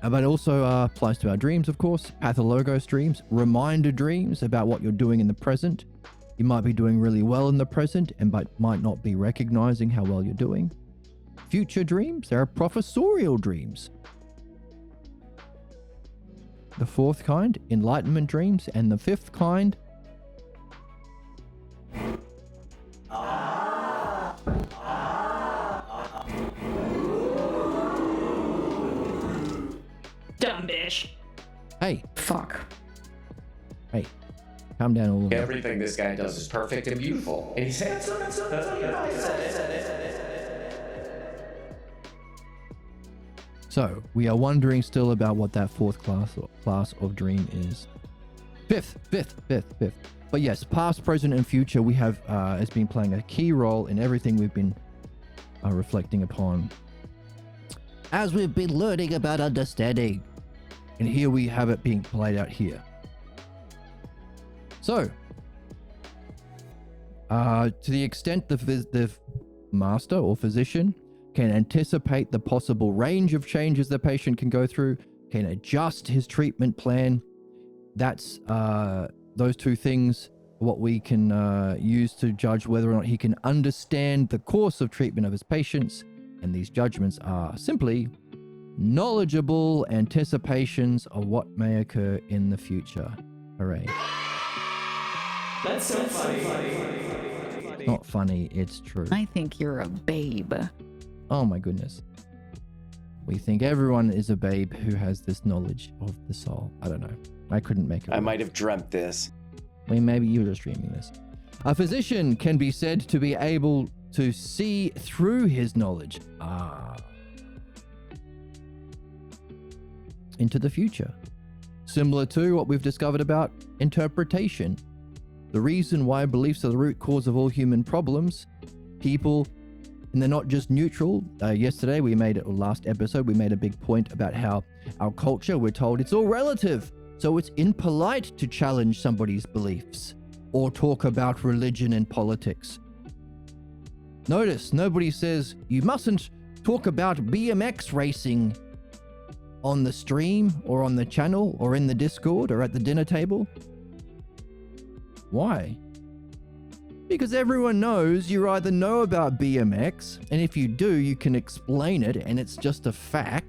But it also applies to our dreams, of course. Pathologos dreams, reminder dreams about what you're doing in the present. You might be doing really well in the present but might not be recognizing how well you're doing. Future dreams, there are professorial dreams. The 4th kind, enlightenment dreams, and the 5th kind, Dumb bitch. hey, Fuck. hey, calm down all of you. Everything this guy does is perfect and beautiful. And he said, So, we are wondering still about what that 4th class of dream is. Fifth. But yes, past, present, and future we have has been playing a key role in everything we've been reflecting upon as we've been learning about understanding. And here we have it being played out here. So, to the extent the master or physician can anticipate the possible range of changes the patient can go through, can adjust his treatment plan, that's those 2 things what we can use to judge whether or not he can understand the course of treatment of his patients. And these judgments are simply knowledgeable anticipations of what may occur in the future. Hooray. That's so funny. It's not funny, it's true. I think you're a babe. Oh my goodness. We think everyone is a babe who has this knowledge of the soul. I don't know. I couldn't make it. I might have dreamt this. Well, maybe you were just dreaming this. A physician can be said to be able to see through his knowledge. Into the future. Similar to what we've discovered about interpretation. The reason why beliefs are the root cause of all human problems. People, and they're not just neutral. Yesterday, last episode, we made a big point about how our culture, we're told it's all relative. So it's impolite to challenge somebody's beliefs or talk about religion and politics. Notice, nobody says you mustn't talk about BMX racing on the stream or on the channel or in the Discord or at the dinner table? Why? Because everyone knows you either know about BMX, and if you do, you can explain it and it's just a fact.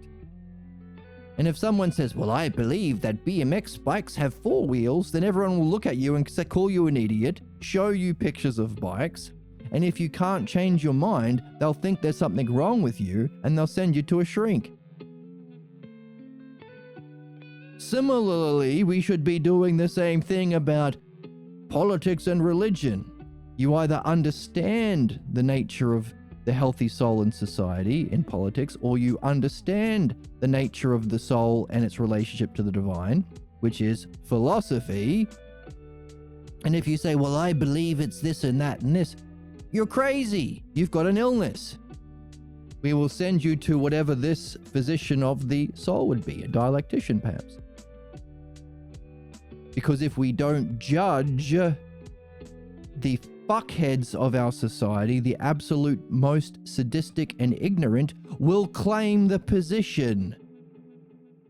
And if someone says, well, I believe that BMX bikes have 4 wheels, then everyone will look at you and call you an idiot, show you pictures of bikes, and if you can't change your mind, they'll think there's something wrong with you and they'll send you to a shrink. Similarly, we should be doing the same thing about politics and religion. You either understand the nature of the healthy soul in society in politics, or you understand the nature of the soul and its relationship to the divine, which is philosophy. And if you say, well, I believe it's this and that and this, you're crazy. You've got an illness. We will send you to whatever this physician of the soul would be, a dialectician perhaps. Because if we don't judge the fuckheads of our society, the absolute most sadistic and ignorant will claim the position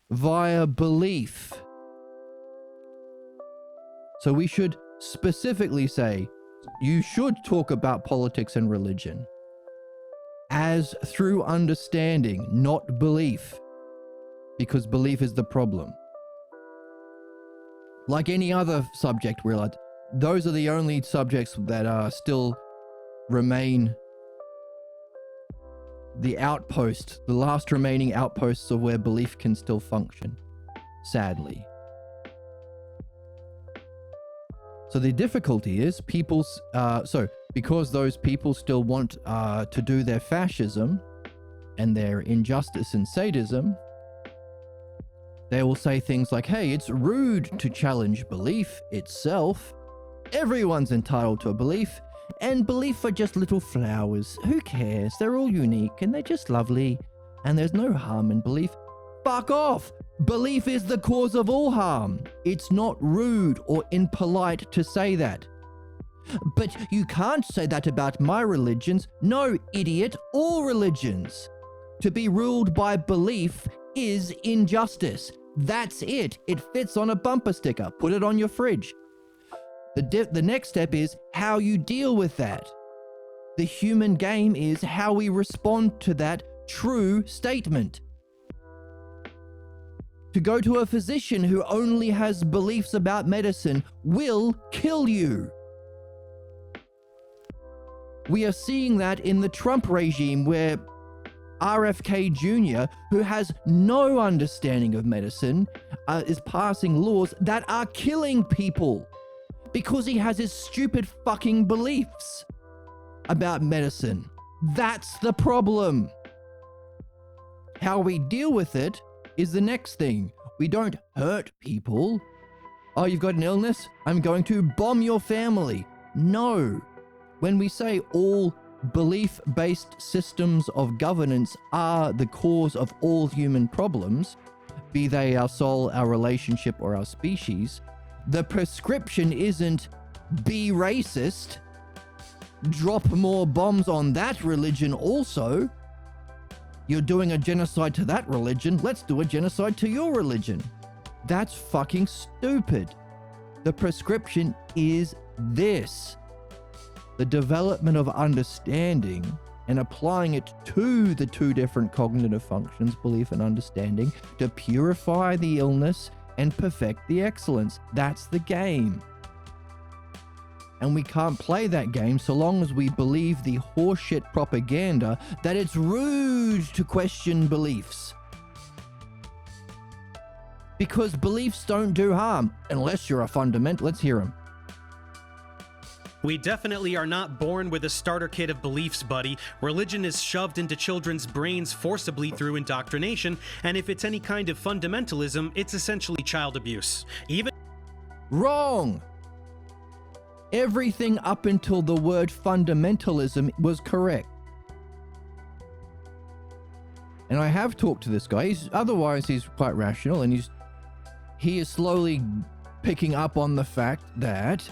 via belief. So we should specifically say, you should talk about politics and religion as through understanding, not belief, because belief is the problem. Like any other subject, those are the only subjects that still remain the outpost, the last remaining outposts of where belief can still function, sadly. So the difficulty is because those people still want to do their fascism and their injustice and sadism, they will say things like, hey, it's rude to challenge belief itself. Everyone's entitled to a belief, and belief are just little flowers. Who cares? They're all unique and they're just lovely, and there's no harm in belief. Fuck off! Belief is the cause of all harm. It's not rude or impolite to say that. But you can't say that about my religions. No, idiot, all religions. To be ruled by belief is injustice. That's it. It fits on a bumper sticker. Put it on your fridge. The next step is how you deal with that. The human game is how we respond to that true statement. To go to a physician who only has beliefs about medicine will kill you. We are seeing that in the Trump regime, where RFK Jr., who has no understanding of medicine, is passing laws that are killing people because he has his stupid fucking beliefs about medicine. That's the problem. How we deal with it is the next thing. We don't hurt people. Oh, you've got an illness? I'm going to bomb your family. No. When we say all belief-based systems of governance are the cause of all human problems, be they our soul, our relationship, or our species, the prescription isn't be racist, drop more bombs on that religion also. You're doing a genocide to that religion, let's do a genocide to your religion. That's fucking stupid. The prescription is this. The development of understanding and applying it to the two different cognitive functions, belief and understanding, to purify the illness and perfect the excellence. That's the game. And we can't play that game so long as we believe the horseshit propaganda that it's rude to question beliefs. Because beliefs don't do harm, unless you're a fundamental. Let's hear them. We definitely are not born with a starter kit of beliefs, buddy. Religion is shoved into children's brains forcibly through indoctrination, and if it's any kind of fundamentalism, it's essentially child abuse. Wrong! Everything up until the word fundamentalism was correct. And I have talked to this guy. Otherwise he's quite rational, and he is slowly picking up on the fact that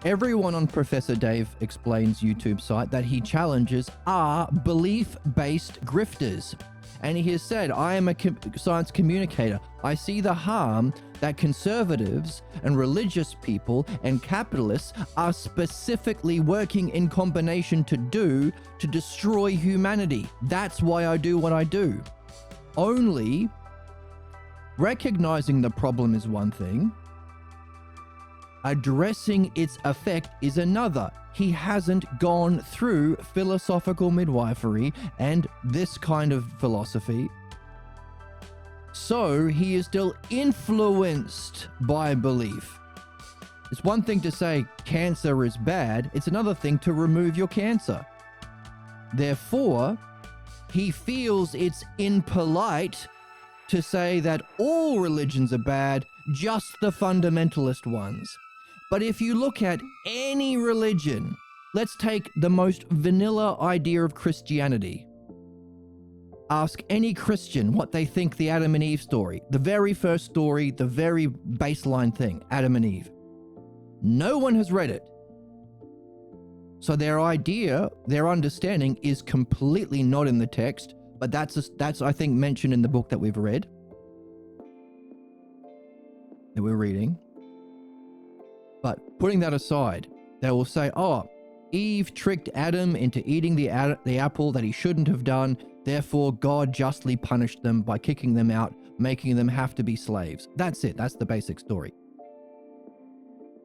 everyone on Professor Dave Explains YouTube site that he challenges are belief-based grifters. And he has said, I am a science communicator. I see the harm that conservatives and religious people and capitalists are specifically working in combination to do to destroy humanity. That's why I do what I do. Only recognizing the problem is one thing. Addressing its effect is another. He hasn't gone through philosophical midwifery and this kind of philosophy. So he is still influenced by belief. It's one thing to say cancer is bad. It's another thing to remove your cancer. Therefore, he feels it's impolite to say that all religions are bad, just the fundamentalist ones. But if you look at any religion, let's take the most vanilla idea of Christianity. Ask any Christian what they think the Adam and Eve story, the very first story, the very baseline thing, Adam and Eve. No one has read it. So their idea, their understanding is completely not in the text, but that's I think mentioned in the book that we've read, that we're reading. But putting that aside, they will say, oh, Eve tricked Adam into eating the apple that he shouldn't have done. Therefore, God justly punished them by kicking them out, making them have to be slaves. That's it. That's the basic story.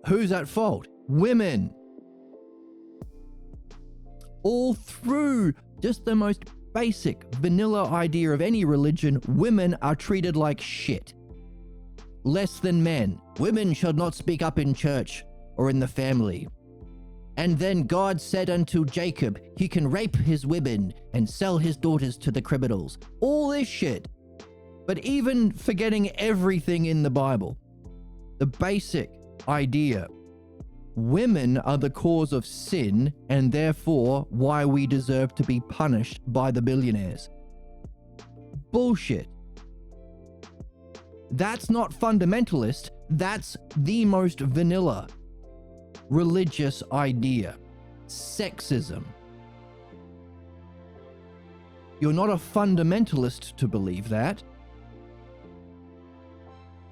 Who's at fault? Women. All through just the most basic vanilla idea of any religion, women are treated like shit. Less than men. Women shall not speak up in church or in the family. And then God said unto Jacob, he can rape his women and sell his daughters to the criminals. All this shit. But even forgetting everything in the Bible, the basic idea, women are the cause of sin and therefore why we deserve to be punished by the billionaires. Bullshit. That's not fundamentalist. That's the most vanilla religious idea. Sexism. You're not a fundamentalist to believe that.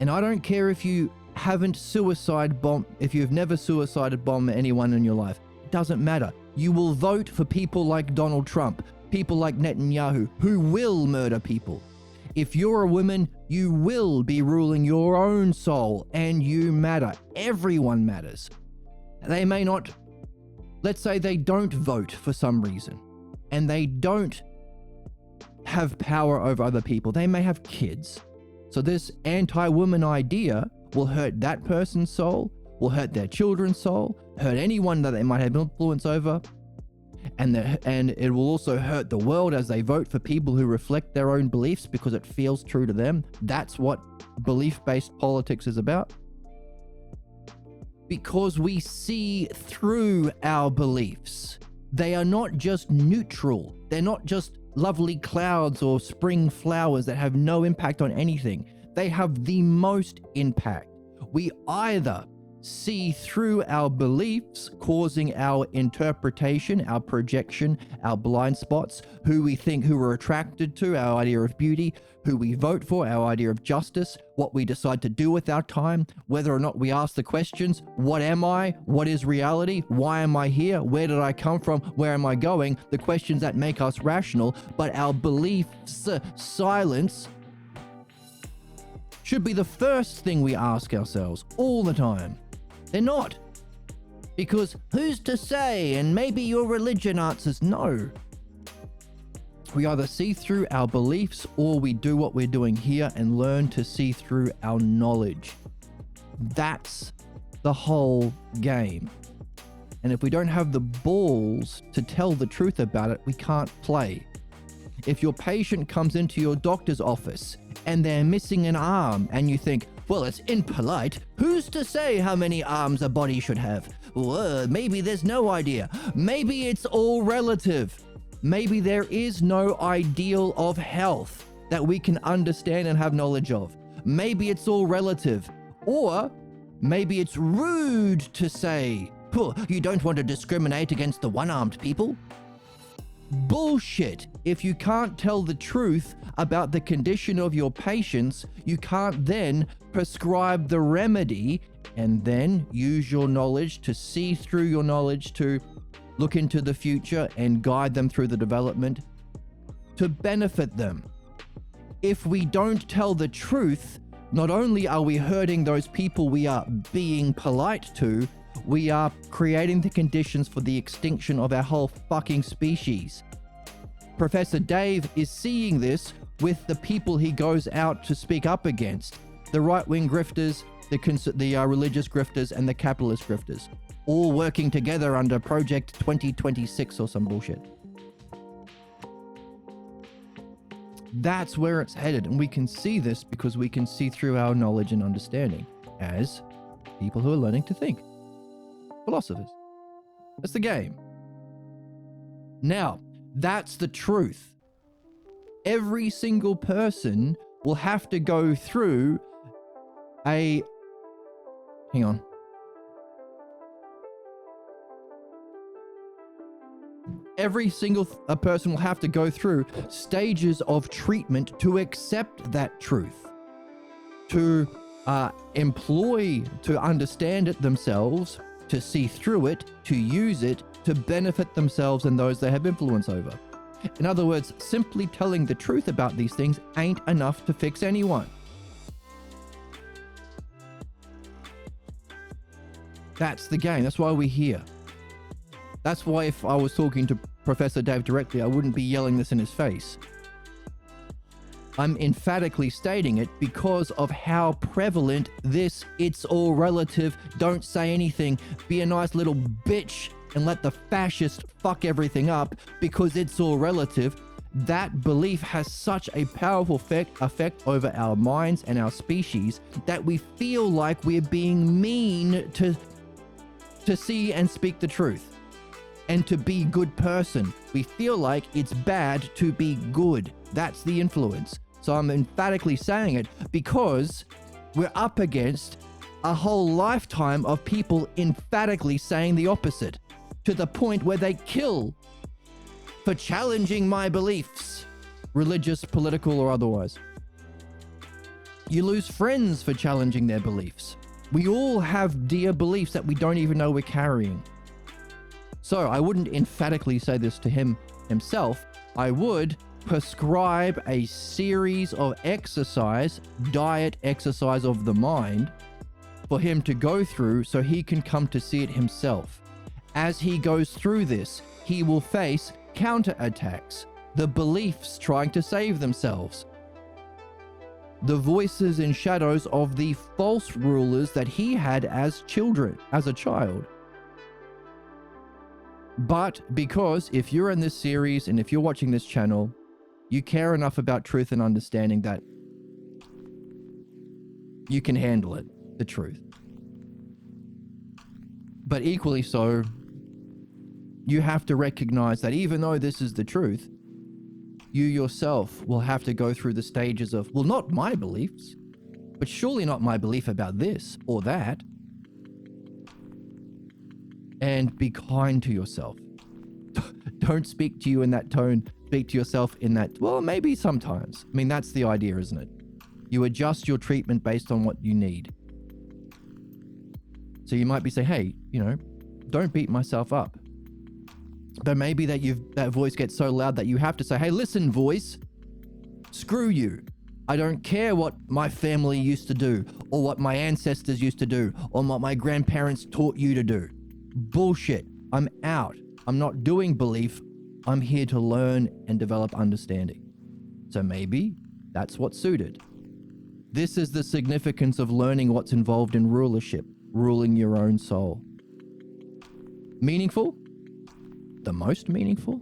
And I don't care if you haven't if you've never suicide bombed anyone in your life. It doesn't matter. You will vote for people like Donald Trump, people like Netanyahu, who will murder people. If you're a woman, you will be ruling your own soul, and you matter. Everyone matters. They may not, let's say they don't vote for some reason, and they don't have power over other people. They may have kids. So this anti-woman idea will hurt that person's soul, will hurt their children's soul, hurt anyone that they might have influence over, and it will also hurt the world as they vote for people who reflect their own beliefs because it feels true to them. That's what belief-based politics is about. Because we see through our beliefs. They are not just neutral. They're not just lovely clouds or spring flowers that have no impact on anything. They have the most impact. We either see through our beliefs, causing our interpretation, our projection, our blind spots, who we think, who we're attracted to, our idea of beauty, who we vote for, our idea of justice, what we decide to do with our time, whether or not we ask the questions, what am I? What is reality? Why am I here? Where did I come from? Where am I going? The questions that make us rational, but our beliefs silence should be the first thing we ask ourselves all the time. They're not. Because who's to say? And maybe your religion answers no. We either see through our beliefs or we do what we're doing here and learn to see through our knowledge. That's the whole game. And if we don't have the balls to tell the truth about it, we can't play. If your patient comes into your doctor's office and they're missing an arm and you think, well, it's impolite. Who's to say how many arms a body should have? Well, maybe there's no idea. Maybe it's all relative. Maybe there is no ideal of health that we can understand and have knowledge of. Maybe it's all relative. Or maybe it's rude to say, you don't want to discriminate against the one-armed people. Bullshit. If you can't tell the truth about the condition of your patients, you can't then prescribe the remedy and then use your knowledge to see through your knowledge to look into the future and guide them through the development to benefit them. If we don't tell the truth, not only are we hurting those people we are being polite to, we are creating the conditions for the extinction of our whole fucking species. Professor Dave is seeing this with the people he goes out to speak up against. The right-wing grifters, the religious grifters, and the capitalist grifters. All working together under Project 2026 or some bullshit. That's where it's headed, and we can see this because we can see through our knowledge and understanding as people who are learning to think. Philosophers. That's the game. Now, that's the truth. Every single person will have to go through a... Hang on. Every single person will have to go through stages of treatment to accept that truth, to employ, to understand it themselves, to see through it, to use it, to benefit themselves and those they have influence over. In other words, simply telling the truth about these things ain't enough to fix anyone. That's the game. That's why we're here. That's why if I was talking to Professor Dave directly, I wouldn't be yelling this in his face. I'm emphatically stating it because of how prevalent this it's all relative, don't say anything, be a nice little bitch and let the fascist fuck everything up because it's all relative. That belief has such a powerful effect over our minds and our species that we feel like we're being mean to see and speak the truth. And to be good person. We feel like it's bad to be good. That's the influence. So I'm emphatically saying it because we're up against a whole lifetime of people emphatically saying the opposite, to the point where they kill for challenging my beliefs, religious, political, or otherwise. You lose friends for challenging their beliefs. We all have dear beliefs that we don't even know we're carrying. So I wouldn't emphatically say this to him himself. I would prescribe a series of exercise, diet exercise of the mind, for him to go through so he can come to see it himself. As he goes through this, he will face counterattacks, the beliefs trying to save themselves, the voices and shadows of the false rulers that he had as a child. But because if you're in this series and if you're watching this channel, you care enough about truth and understanding that you can handle it, the truth. But equally so, you have to recognize that even though this is the truth, you yourself will have to go through the stages of, well, not my beliefs, but surely not my belief about this or that. And be kind to yourself. Don't speak to you in that tone. Speak to yourself in that, well, maybe sometimes. I mean, that's the idea, isn't it? You adjust your treatment based on what you need. So you might be saying, hey, don't beat myself up. But maybe that voice gets so loud that you have to say, hey, listen, voice, screw you. I don't care what my family used to do, or what my ancestors used to do, or what my grandparents taught you to do. Bullshit. I'm out. I'm not doing belief. I'm here to learn and develop understanding. So maybe that's what's suited. This is the significance of learning what's involved in rulership, ruling your own soul. Meaningful? The most meaningful?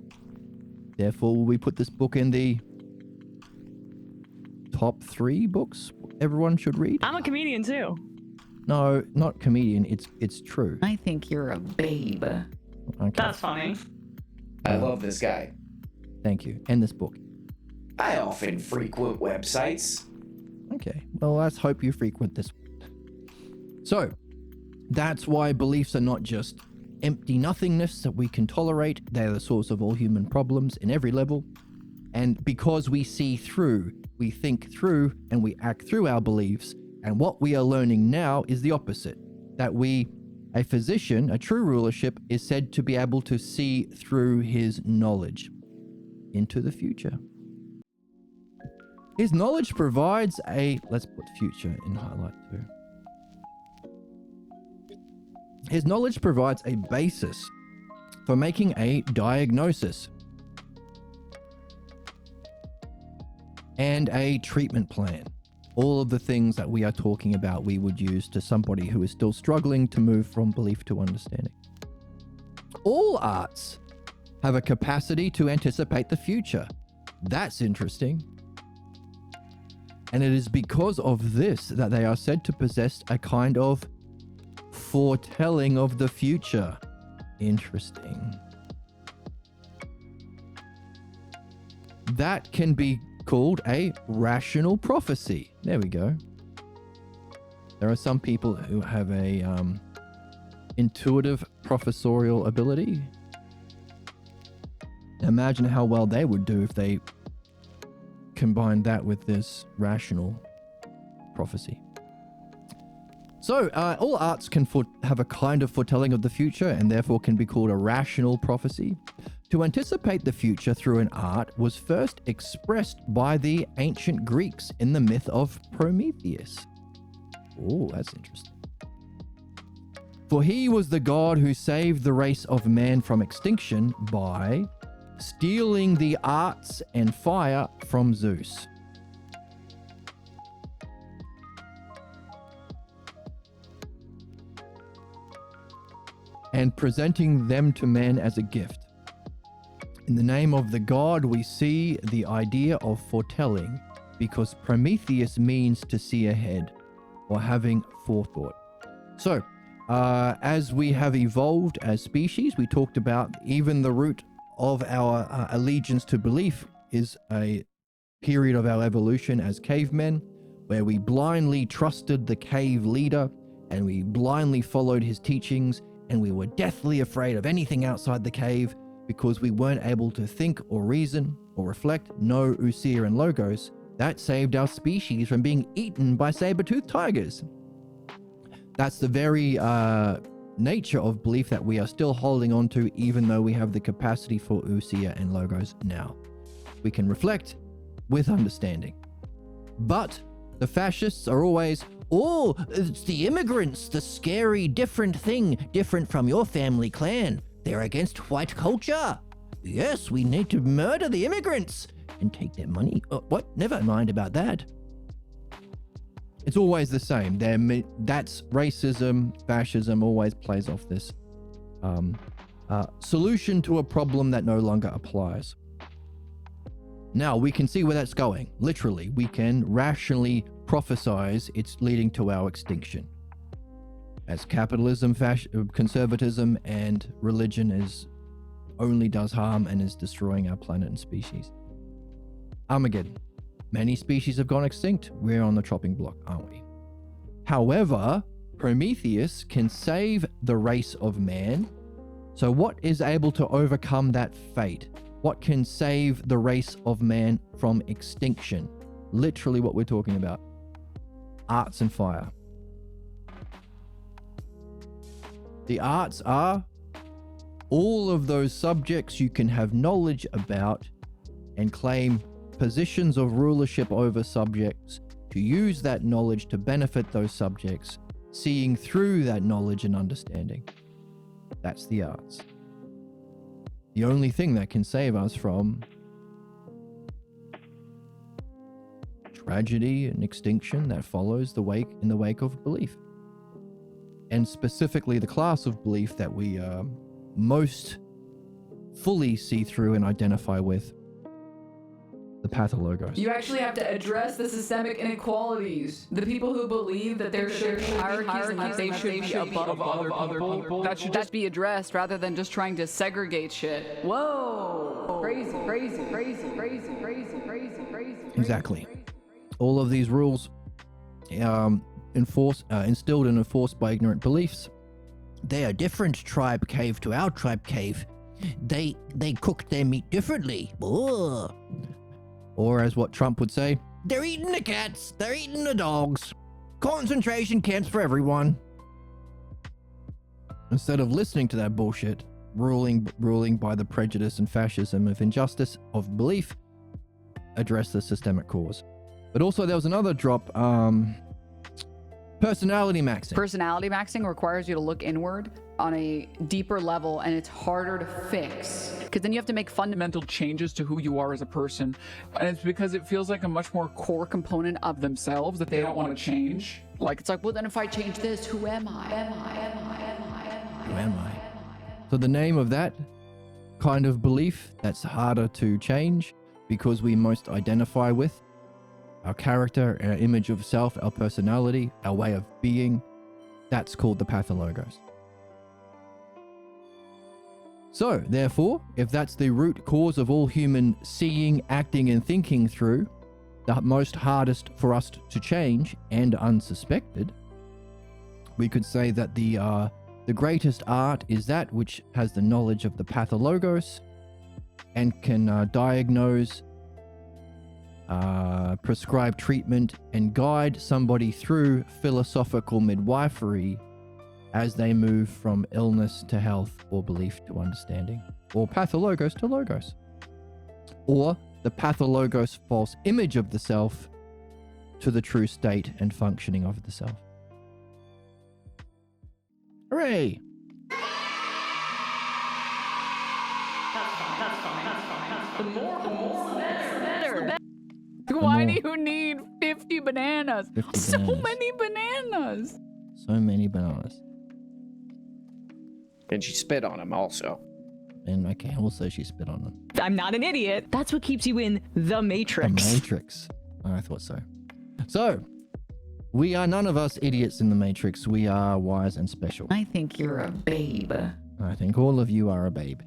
Therefore, we put this book in the top 3 books everyone should read. I'm a comedian too. No, not comedian. It's true. I think you're a babe. Okay. That's funny. I love this guy. Thank you. And this book. I often frequent websites. Okay. Well, let's hope you frequent this. So, that's why beliefs are not just empty nothingness that we can tolerate. They're the source of all human problems in every level. And because we see through, we think through, and we act through our beliefs. And what we are learning now is the opposite. That a physician, a true rulership, is said to be able to see through his knowledge into the future. His knowledge provides let's put future in highlight too. His knowledge provides a basis for making a diagnosis and a treatment plan. All of the things that we are talking about, we would use to somebody who is still struggling to move from belief to understanding. All arts have a capacity to anticipate the future. That's interesting. And it is because of this that they are said to possess a kind of foretelling of the future. Interesting. That can be called a rational prophecy. There we go. There are some people who have a intuitive professorial ability. Imagine how well they would do if they combined that with this rational prophecy. So, all arts can have a kind of foretelling of the future and therefore can be called a rational prophecy. To anticipate the future through an art was first expressed by the ancient Greeks in the myth of Prometheus. Oh, that's interesting. For he was the god who saved the race of man from extinction by stealing the arts and fire from Zeus. And presenting them to man as a gift. In the name of the god, we see the idea of foretelling, because Prometheus means to see ahead, or having forethought. So, as we have evolved as species, we talked about even the root of our allegiance to belief is a period of our evolution as cavemen, where we blindly trusted the cave leader, and we blindly followed his teachings, and we were deathly afraid of anything outside the cave, because we weren't able to think or reason or reflect, know Usia and Logos. That saved our species from being eaten by saber-toothed tigers. That's the very nature of belief that we are still holding on to, even though we have the capacity for Usia and Logos now. We can reflect with understanding. But the fascists are always, oh, it's the immigrants, the scary, different thing, different from your family clan. They're against white culture. Yes, we need to murder the immigrants and take their money. What? Never mind about that. It's always the same. That's racism, fascism always plays off this solution to a problem that no longer applies. Now, we can see where that's going. Literally, we can rationally prophesize it's leading to our extinction. As capitalism, conservatism, and religion only does harm and is destroying our planet and species. Armageddon. Many species have gone extinct. We're on the chopping block, aren't we? However, Prometheus can save the race of man. So what is able to overcome that fate? What can save the race of man from extinction? Literally what we're talking about. Arts and fire. The arts are all of those subjects you can have knowledge about and claim positions of rulership over subjects, to use that knowledge to benefit those subjects, seeing through that knowledge and understanding. That's the arts. The only thing that can save us from tragedy and extinction that follows in the wake of belief. And specifically the class of belief that we most fully see through and identify with, the pathologos. You actually have to address the systemic inequalities. The people who believe that there should be hierarchies and that they should be above other people. That should just be addressed rather than just trying to segregate shit. Whoa! Crazy, crazy, crazy, crazy, crazy, crazy, crazy. Exactly. All of these rules instilled and enforced by ignorant beliefs they're a different tribe cave to our tribe cave. They cook their meat differently. Ugh. Or as what Trump would say, they're eating the cats, they're eating the dogs. Concentration camps for everyone. Instead of listening to that bullshit, ruling by the prejudice and fascism of injustice of belief, address the systemic cause. But also there was another drop, personality maxing. Personality maxing requires you to look inward on a deeper level, and it's harder to fix because then you have to make fundamental changes to who you are as a person, and it's because it feels like a much more core component of themselves that they don't want to change. Like, it's like, well, then if I change this, who am I? Who am I? So the name of that kind of belief that's harder to change because we most identify with our character, our image of self, our personality, our way of being, that's called the pathologos. So, therefore, if that's the root cause of all human seeing, acting, and thinking through, the most hardest for us to change and unsuspected, we could say that the greatest art is that which has the knowledge of the pathologos and can diagnose, prescribe treatment, and guide somebody through philosophical midwifery as they move from illness to health, or belief to understanding, or pathologos to logos, or the pathologos false image of the self to the true state and functioning of the self. Hooray! Why do you need 50 bananas? 50 So bananas. many bananas. So many bananas. And she spit on him also. And okay, also she spit on them. I'm not an idiot. That's what keeps you in the The Matrix. Matrix. I thought so. So, we are none of us idiots in the Matrix. We are wise and special. I think you're a babe. I think all of you are a babe.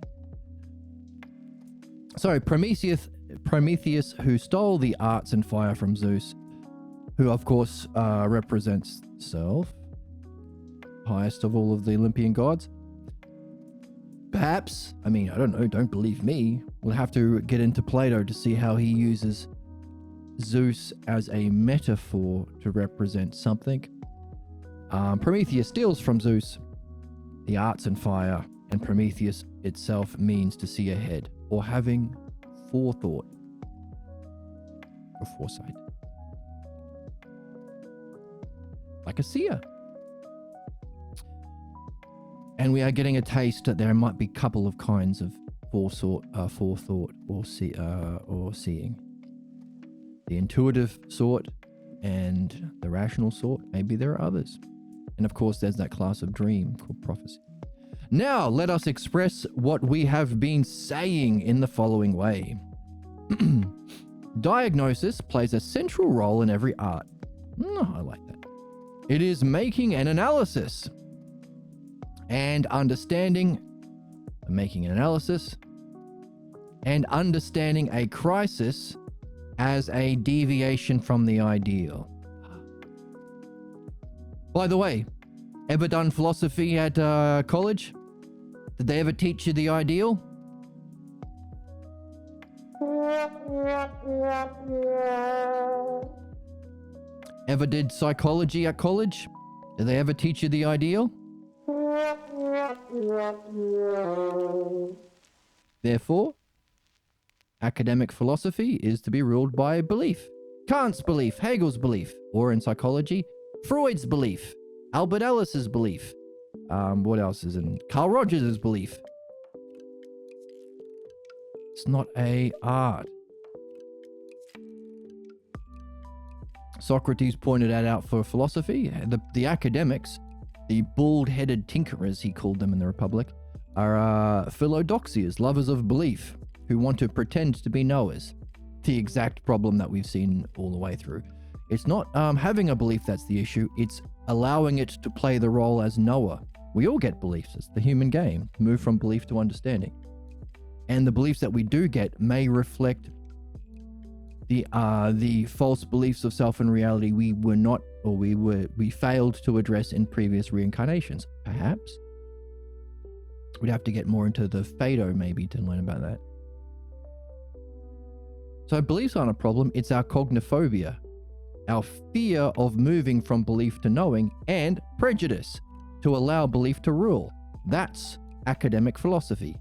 So, Prometheus, who stole the arts and fire from Zeus, who of course represents self, highest of all of the Olympian gods. Perhaps, I mean, I don't know, don't believe me. We'll have to get into Plato to see how he uses Zeus as a metaphor to represent something. Prometheus steals from Zeus the arts and fire, and Prometheus itself means to see ahead, or having forethought or foresight. Like a seer. And we are getting a taste that there might be a couple of kinds of forethought or seeing. The intuitive sort and the rational sort. Maybe there are others. And of course, there's that class of dream called prophecy. Now, let us express what we have been saying in the following way. Diagnosis plays a central role in every art. I like that. It is making an analysis and understanding, making an analysis and understanding a crisis as a deviation from the ideal. By the way, ever done philosophy at college? Did they ever teach you the ideal? Ever did psychology at college? Did they ever teach you the ideal? Therefore, academic philosophy is to be ruled by belief. Kant's belief, Hegel's belief, or in psychology, Freud's belief, Albert Ellis's belief. What else is in Carl Rogers' belief? It's not a art. Socrates pointed that out for philosophy. The academics, the bald-headed tinkerers, he called them in the Republic, are philodoxias, lovers of belief, who want to pretend to be knowers. The exact problem that we've seen all the way through. It's not having a belief that's the issue, it's allowing it to play the role as knower. We all get beliefs, it's the human game, move from belief to understanding. And the beliefs that we do get may reflect the false beliefs of self and reality we were not, or we failed to address in previous reincarnations. Perhaps We'd have to get more into the Phaedo maybe to learn about that. So beliefs aren't a problem, it's our cognophobia, our fear of moving from belief to knowing, and prejudice to allow belief to rule. That's academic philosophy.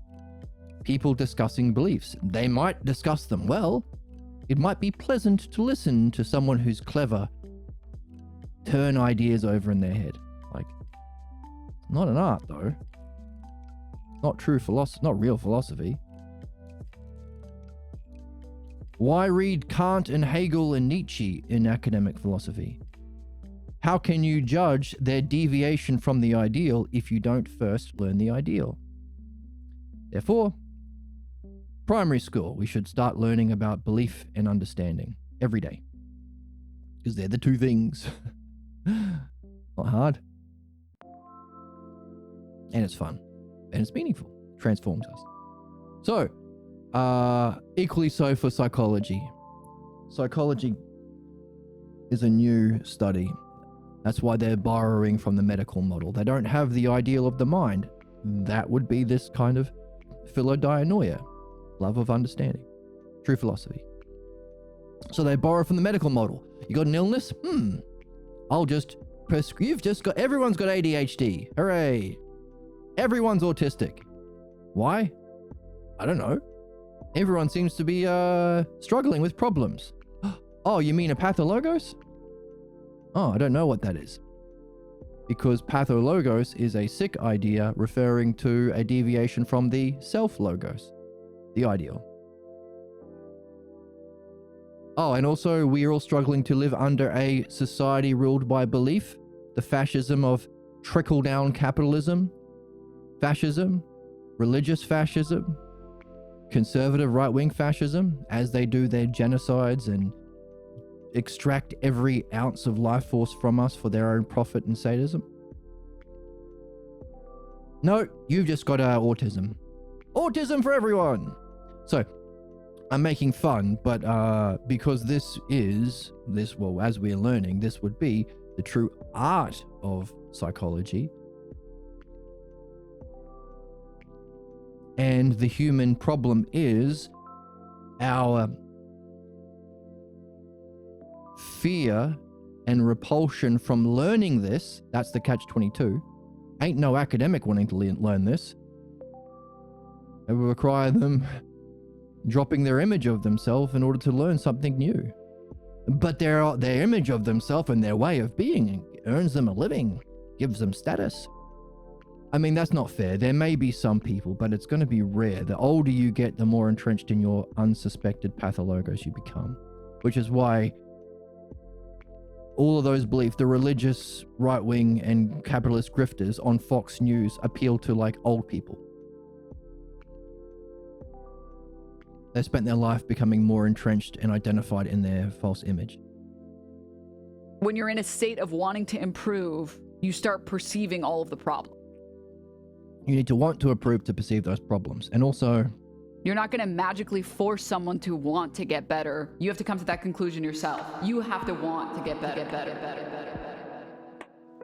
People discussing beliefs. They might discuss them well. It might be pleasant to listen to someone who's clever turn ideas over in their head. Like, not an art though. Not true philosophy, not real philosophy. Why read Kant and Hegel and Nietzsche in academic philosophy? How can you judge their deviation from the ideal if you don't first learn the ideal? Therefore, primary school, we should start learning about belief and understanding every day. Because they're the two things. Not hard. And it's fun. And it's meaningful. Transforms us. So, equally so for psychology. Psychology is a new study. That's why they're borrowing from the medical model. They don't have the ideal of the mind. That would be this kind of philodianoia, love of understanding, true philosophy. So they borrow from the medical model. You got an illness? I'll just everyone's got ADHD. Hooray. Everyone's autistic. Why? I don't know. Everyone seems to be struggling with problems. Oh, you mean a pathologos? Oh, I don't know what that is. Because pathologos is a sick idea referring to a deviation from the self-logos, the ideal. Oh, and also we are all struggling to live under a society ruled by belief, the fascism of trickle-down capitalism, fascism, religious fascism, conservative right-wing fascism, as they do their genocides and extract every ounce of life force from us for their own profit and sadism. No, you've just got autism. Autism for everyone! So, I'm making fun, but because well, as we're learning, this would be the true art of psychology. And the human problem is our fear and repulsion from learning this. That's the catch-22. Ain't no academic wanting to learn this. It would require them dropping their image of themselves in order to learn something new. But their image of themselves and their way of being earns them a living, gives them status. I mean, that's not fair. There may be some people, but it's going to be rare. The older you get, the more entrenched in your unsuspected pathologos you become. Which is why all of those beliefs, the religious, right-wing, and capitalist grifters on Fox News appeal to, like, old people. They spent their life becoming more entrenched and identified in their false image. When you're in a state of wanting to improve, you start perceiving all of the problems. You need to want to improve to perceive those problems. And also, you're not going to magically force someone to want to get better. You have to come to that conclusion yourself. You have to want to get better.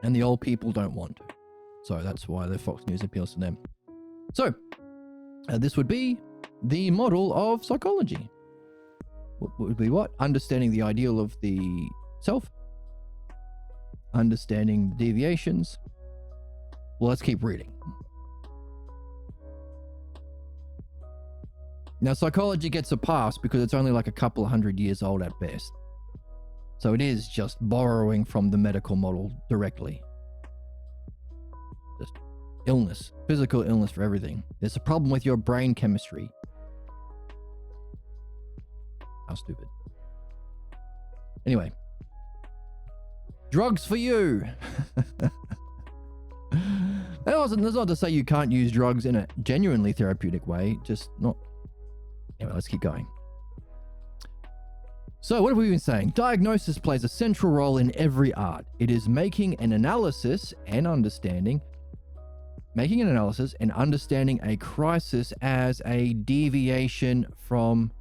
And the old people don't want to. So that's why the Fox News appeals to them. So, this would be the model of psychology. What would be what? Understanding the ideal of the self. Understanding the deviations. Well, let's keep reading. Now, psychology gets a pass because it's only like a couple of 100 years old at best. So it is just borrowing from the medical model directly. Just illness, physical illness for everything. There's a problem with your brain chemistry. How stupid. Anyway. Drugs for you! That's not to say you can't use drugs in a genuinely therapeutic way, just not... Anyway, let's keep going. So, what have we been saying? Diagnosis plays a central role in every art. It is making an analysis and understanding a crisis as a deviation from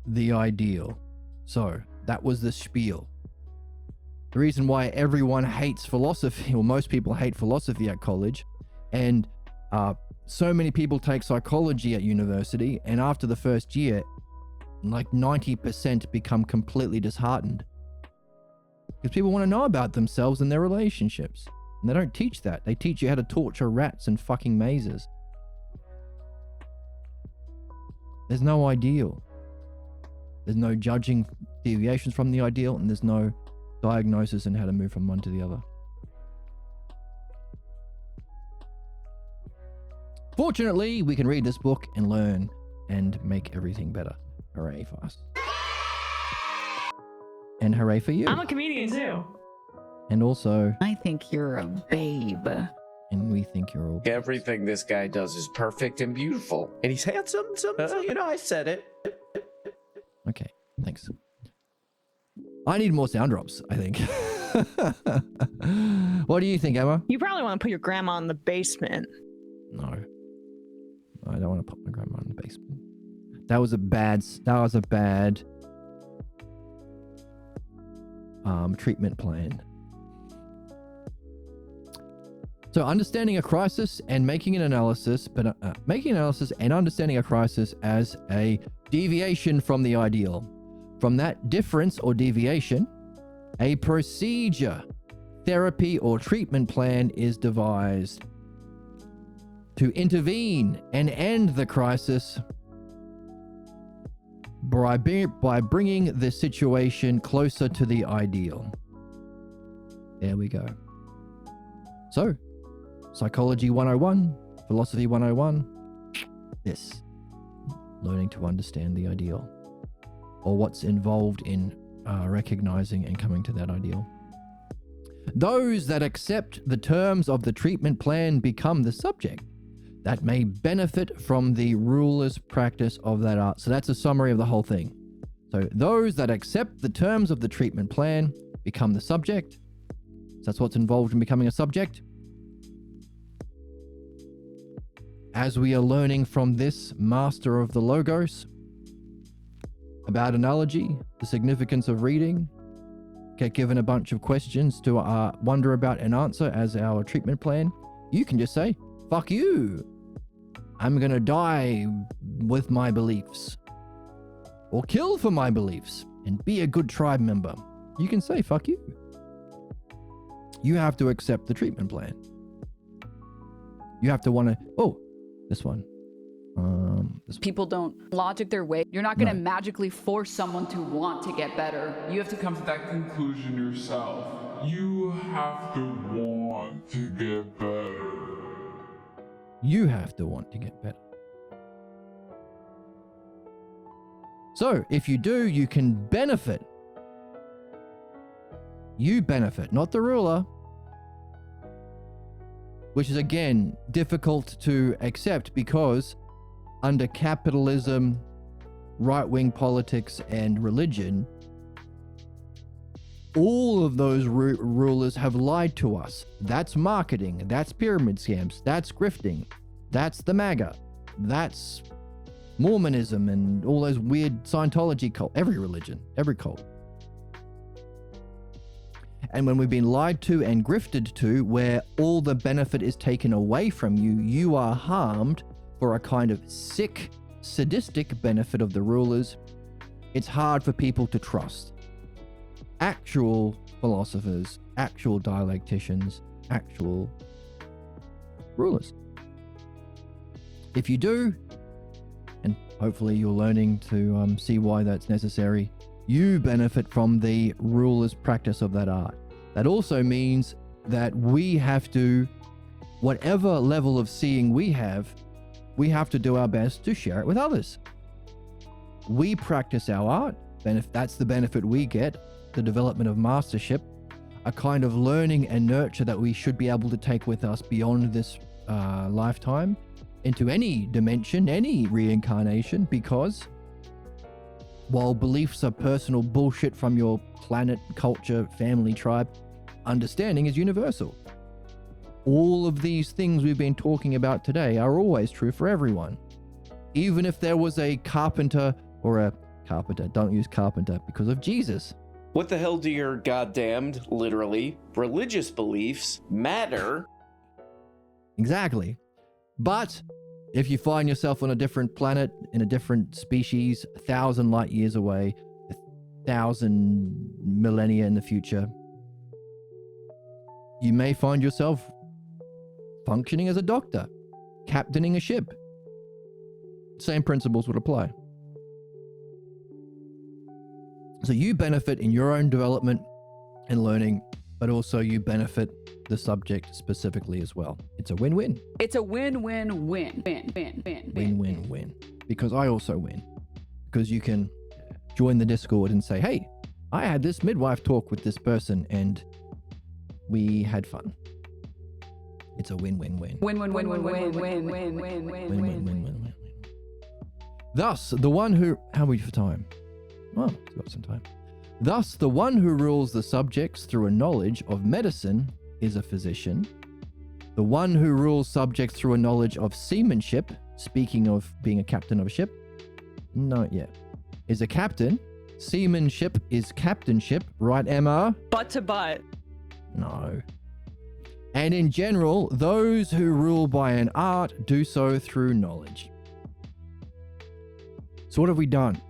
the ideal. So, that was the spiel. The reason why everyone hates philosophy, or most people hate philosophy at college, and so many people take psychology at university, and after the first year, like 90% become completely disheartened. Because people want to know about themselves and their relationships. And they don't teach that. They teach you how to torture rats in fucking mazes. There's no ideal. There's no judging deviations from the ideal, and there's no diagnosis and how to move from one to the other. Fortunately, we can read this book and learn and make everything better. Hooray for us. And hooray for you. I'm a comedian too. And also, I think you're a babe. and we think you're all... Everything this guy does is perfect and beautiful. And he's handsome. I said it. Okay, thanks. I need more sound drops, I think. What do you think, Emma? You probably want to put your grandma in the basement. No. I don't want to put my grandma in the basement. That was a bad treatment plan. So understanding a crisis and making an analysis, but making an analysis and understanding a crisis as a deviation from the ideal. From that difference or deviation, a procedure, therapy, or treatment plan is devised to intervene and end the crisis by bringing the situation closer to the ideal. There we go. So, Psychology 101, Philosophy 101, this, learning to understand the ideal, or what's involved in recognizing and coming to that ideal. Those that accept the terms of the treatment plan become the subject that may benefit from the ruler's practice of that art. So that's a summary of the whole thing. So those that accept the terms of the treatment plan become the subject. So that's what's involved in becoming a subject. As we are learning from this master of the Logos about analogy, the significance of reading, get given a bunch of questions to wonder about and answer as our treatment plan, you can just say, fuck you. I'm going to die with my beliefs. Or kill for my beliefs and be a good tribe member. You can say, fuck you. You have to accept the treatment plan. You have to want to, this one. People don't logic their way. You're not going to magically force someone to want to get better. You have to come to that conclusion yourself. You have to want to get better. You have to want to get better. So, if you do, you can benefit. You benefit, not the ruler. Which is, again, difficult to accept because under capitalism, right-wing politics, and religion, all of those rulers have lied to us. That's marketing. That's pyramid scams. That's grifting. That's the MAGA. That's Mormonism and all those weird Scientology cult. Every religion, every cult. And when we've been lied to and grifted to, where all the benefit is taken away from you, you are harmed for a kind of sick, sadistic benefit of the rulers. It's hard for people to trust actual philosophers, actual dialecticians, actual rulers. If you do, and hopefully you're learning to see why that's necessary, you benefit from the ruler's practice of that art. That also means that we have to, whatever level of seeing we have to do our best to share it with others. We practice our art, and if that's the benefit we get, the development of mastership, a kind of learning and nurture that we should be able to take with us beyond this lifetime into any dimension, any reincarnation, because while beliefs are personal bullshit from your planet, culture, family, tribe, understanding is universal. All of these things we've been talking about today are always true for everyone. Even if there was a carpenter, don't use carpenter because of Jesus. What the hell do your goddamned, literally, religious beliefs matter? Exactly. But if you find yourself on a different planet, in a different species, 1,000 light years away, 1,000 millennia in the future, you may find yourself functioning as a doctor, captaining a ship. Same principles would apply. So you benefit in your own development and learning, but also you benefit the subject specifically as well. It's a win-win. It's a win-win-win. Win-win-win. Win-win-win. Because I also win. Because you can join the Discord and say, hey, I had this midwife talk with this person and we had fun. It's a win-win-win. Win-win-win-win-win-win-win-win-win-win. Win-win-win-win-win. Thus, the one who... How are we for time? Well, we've got some time. Thus, the one who rules the subjects through a knowledge of medicine is a physician. The one who rules subjects through a knowledge of seamanship, speaking of being a captain of a ship, not yet, is a captain. Seamanship is captainship, right, Emma? Butt to butt. No. And in general, those who rule by an art do so through knowledge. So what have we done?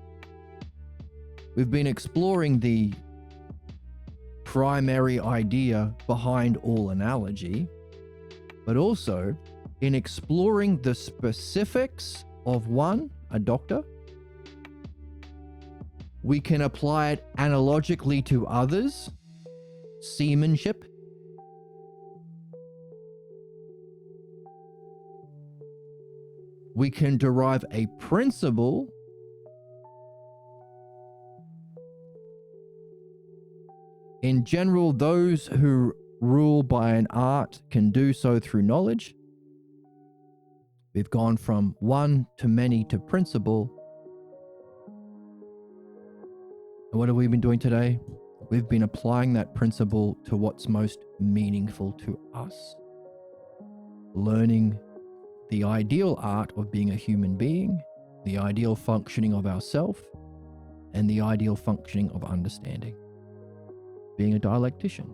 We've been exploring the primary idea behind all analogy, but also in exploring the specifics of one, a doctor, we can apply it analogically to others, seamanship. We can derive a principle in general. Those who rule by an art can do so through knowledge. We've gone from one to many to principle. And what have we been doing today? We've been applying that principle to what's most meaningful to us. Learning the ideal art of being a human being, the ideal functioning of ourself, and the ideal functioning of understanding. Being a dialectician.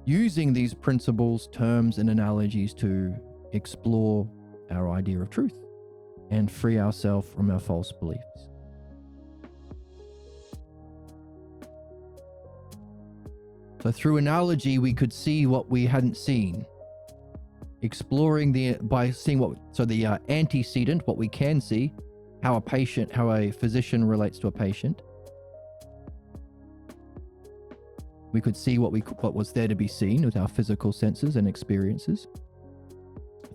Using these principles, terms, and analogies to explore our idea of truth and free ourselves from our false beliefs. So through analogy, we could see what we hadn't seen. Exploring by seeing the antecedent, what we can see, how a physician relates to a patient. We could see what was there to be seen with our physical senses and experiences.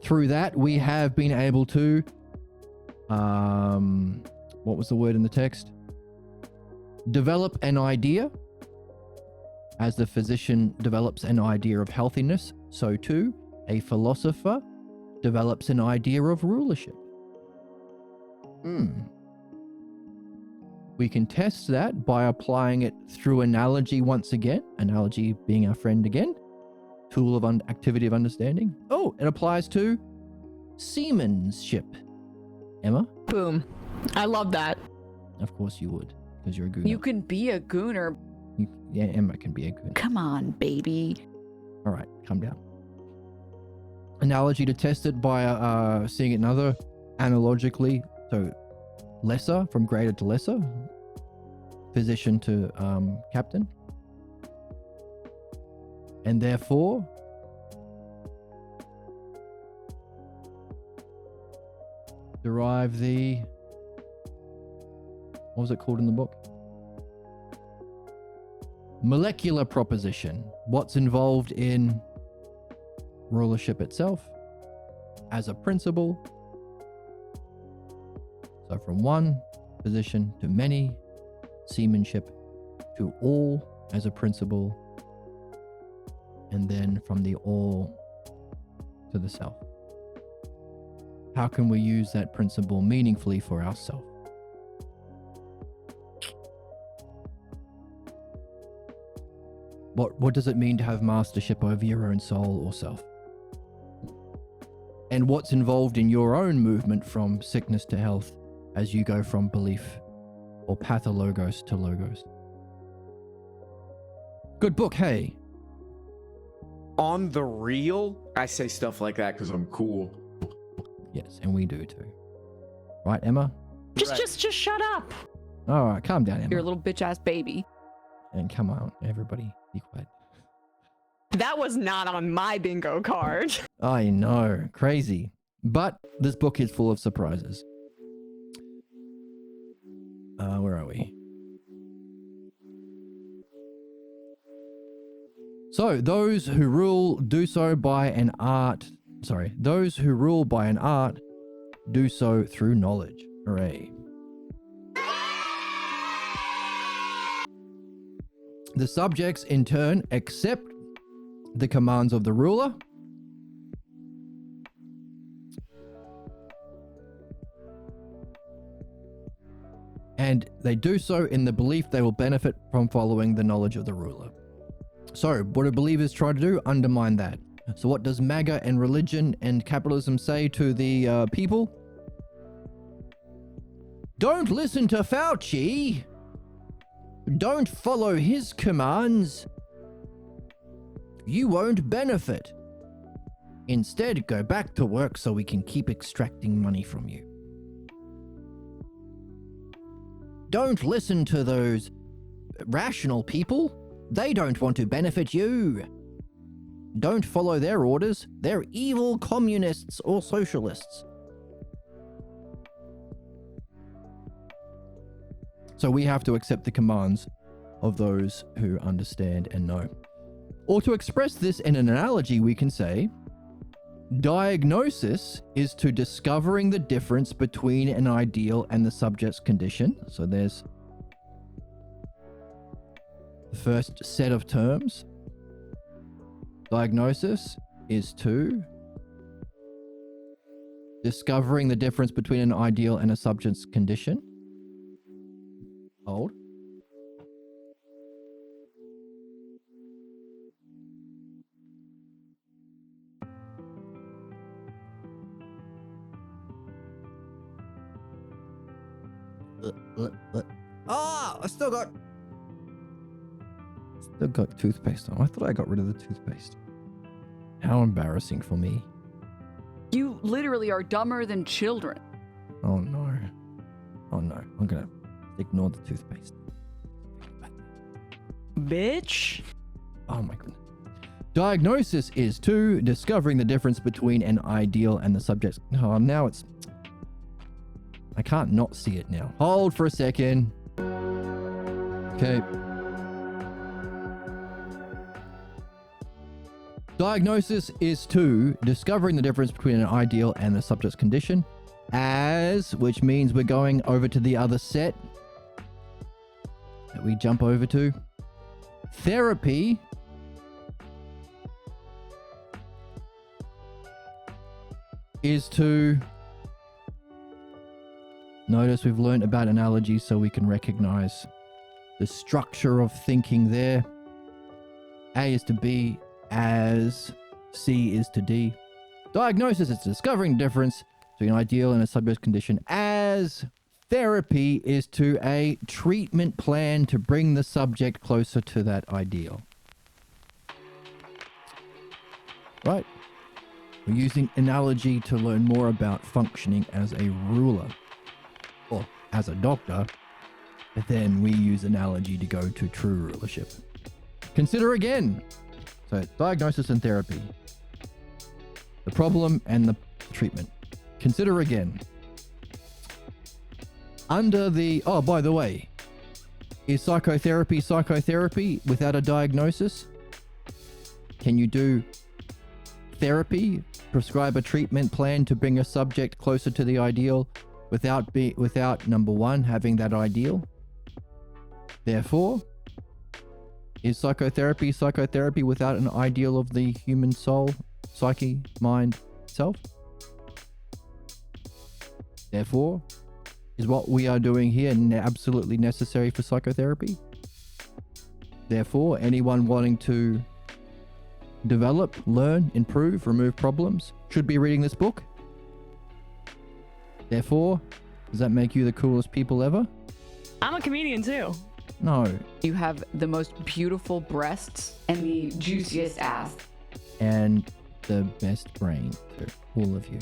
Through that, we have been able to, what was the word in the text? Develop an idea. As the physician develops an idea of healthiness, so too, a philosopher develops an idea of rulership. We can test that by applying it through analogy once again. Analogy being our friend again. Tool of activity of understanding. Oh, it applies to seamanship. Emma? Boom. I love that. Of course you would, because you're a gooner. You can be a gooner. Yeah, Emma can be a gooner. Come on, baby. All right, calm down. Analogy to test it by seeing it another analogically. So lesser from greater to lesser. Physician to captain. And therefore, derive the, what was it called in the book? Molecular proposition. What's involved in rulership itself as a principle. So from one position to many, seamanship to all as a principle, and then from the all to the self. How can we use that principle meaningfully for ourselves? What does it mean to have mastership over your own soul or self? And what's involved in your own movement from sickness to health as you go from belief or pathologos to logos? Good book, hey. On the real, I say stuff like that because I'm cool. Yes, and we do too. Right, Emma? Just shut up. All right, calm down, Emma. You're a little bitch ass baby. And come on, everybody, be quiet. That was not on my bingo card. I know, crazy. But this book is full of surprises. Where are we? So, those who rule do so by an art. Sorry, those who rule by an art do so through knowledge. Hooray. The subjects, in turn, accept the commands of the ruler. And they do so in the belief they will benefit from following the knowledge of the ruler. So, what do believers try to do? Undermine that. So what does MAGA and religion and capitalism say to the people? Don't listen to Fauci. Don't follow his commands. You won't benefit. Instead, go back to work so we can keep extracting money from you. Don't listen to those rational people. They don't want to benefit you. Don't follow their orders. They're evil communists or socialists. So we have to accept the commands of those who understand and know. Or to express this in an analogy, we can say, diagnosis is to discovering the difference between an ideal and the subject's condition. So there's the first set of terms. Diagnosis is to discovering the difference between an ideal and a subject's condition. Hold. Ah, I still got toothpaste on. I thought I got rid of the toothpaste. How embarrassing for me. You literally are dumber than children. Oh no. Oh no. I'm gonna ignore the toothpaste. Bitch. Oh my goodness. Diagnosis is to discovering the difference between an ideal and the subject's. Oh, now it's. I can't not see it now. Hold for a second. Okay. Diagnosis is to discovering the difference between an ideal and the subject's condition, which means we're going over to the other set that we jump over to. Therapy is to notice we've learned about analogies so we can recognize the structure of thinking there. A is to B as C is to D. Diagnosis is discovering the difference between an ideal and a subject's condition, as therapy is to a treatment plan to bring the subject closer to that ideal. Right. We're using analogy to learn more about functioning as a ruler or as a doctor, but then we use analogy to go to true rulership. Consider again. So, diagnosis and therapy. The problem and the treatment. Consider again. Under the... Oh, by the way, is psychotherapy without a diagnosis? Can you do therapy, prescribe a treatment plan to bring a subject closer to the ideal without number one, having that ideal? Therefore, is psychotherapy without an ideal of the human soul, psyche, mind, self? Therefore, is what we are doing here absolutely necessary for psychotherapy? Therefore, anyone wanting to develop, learn, improve, remove problems should be reading this book? Therefore, does that make you the coolest people ever? I'm a comedian too. No. You have the most beautiful breasts and the juiciest ass. And the best brain to all of you.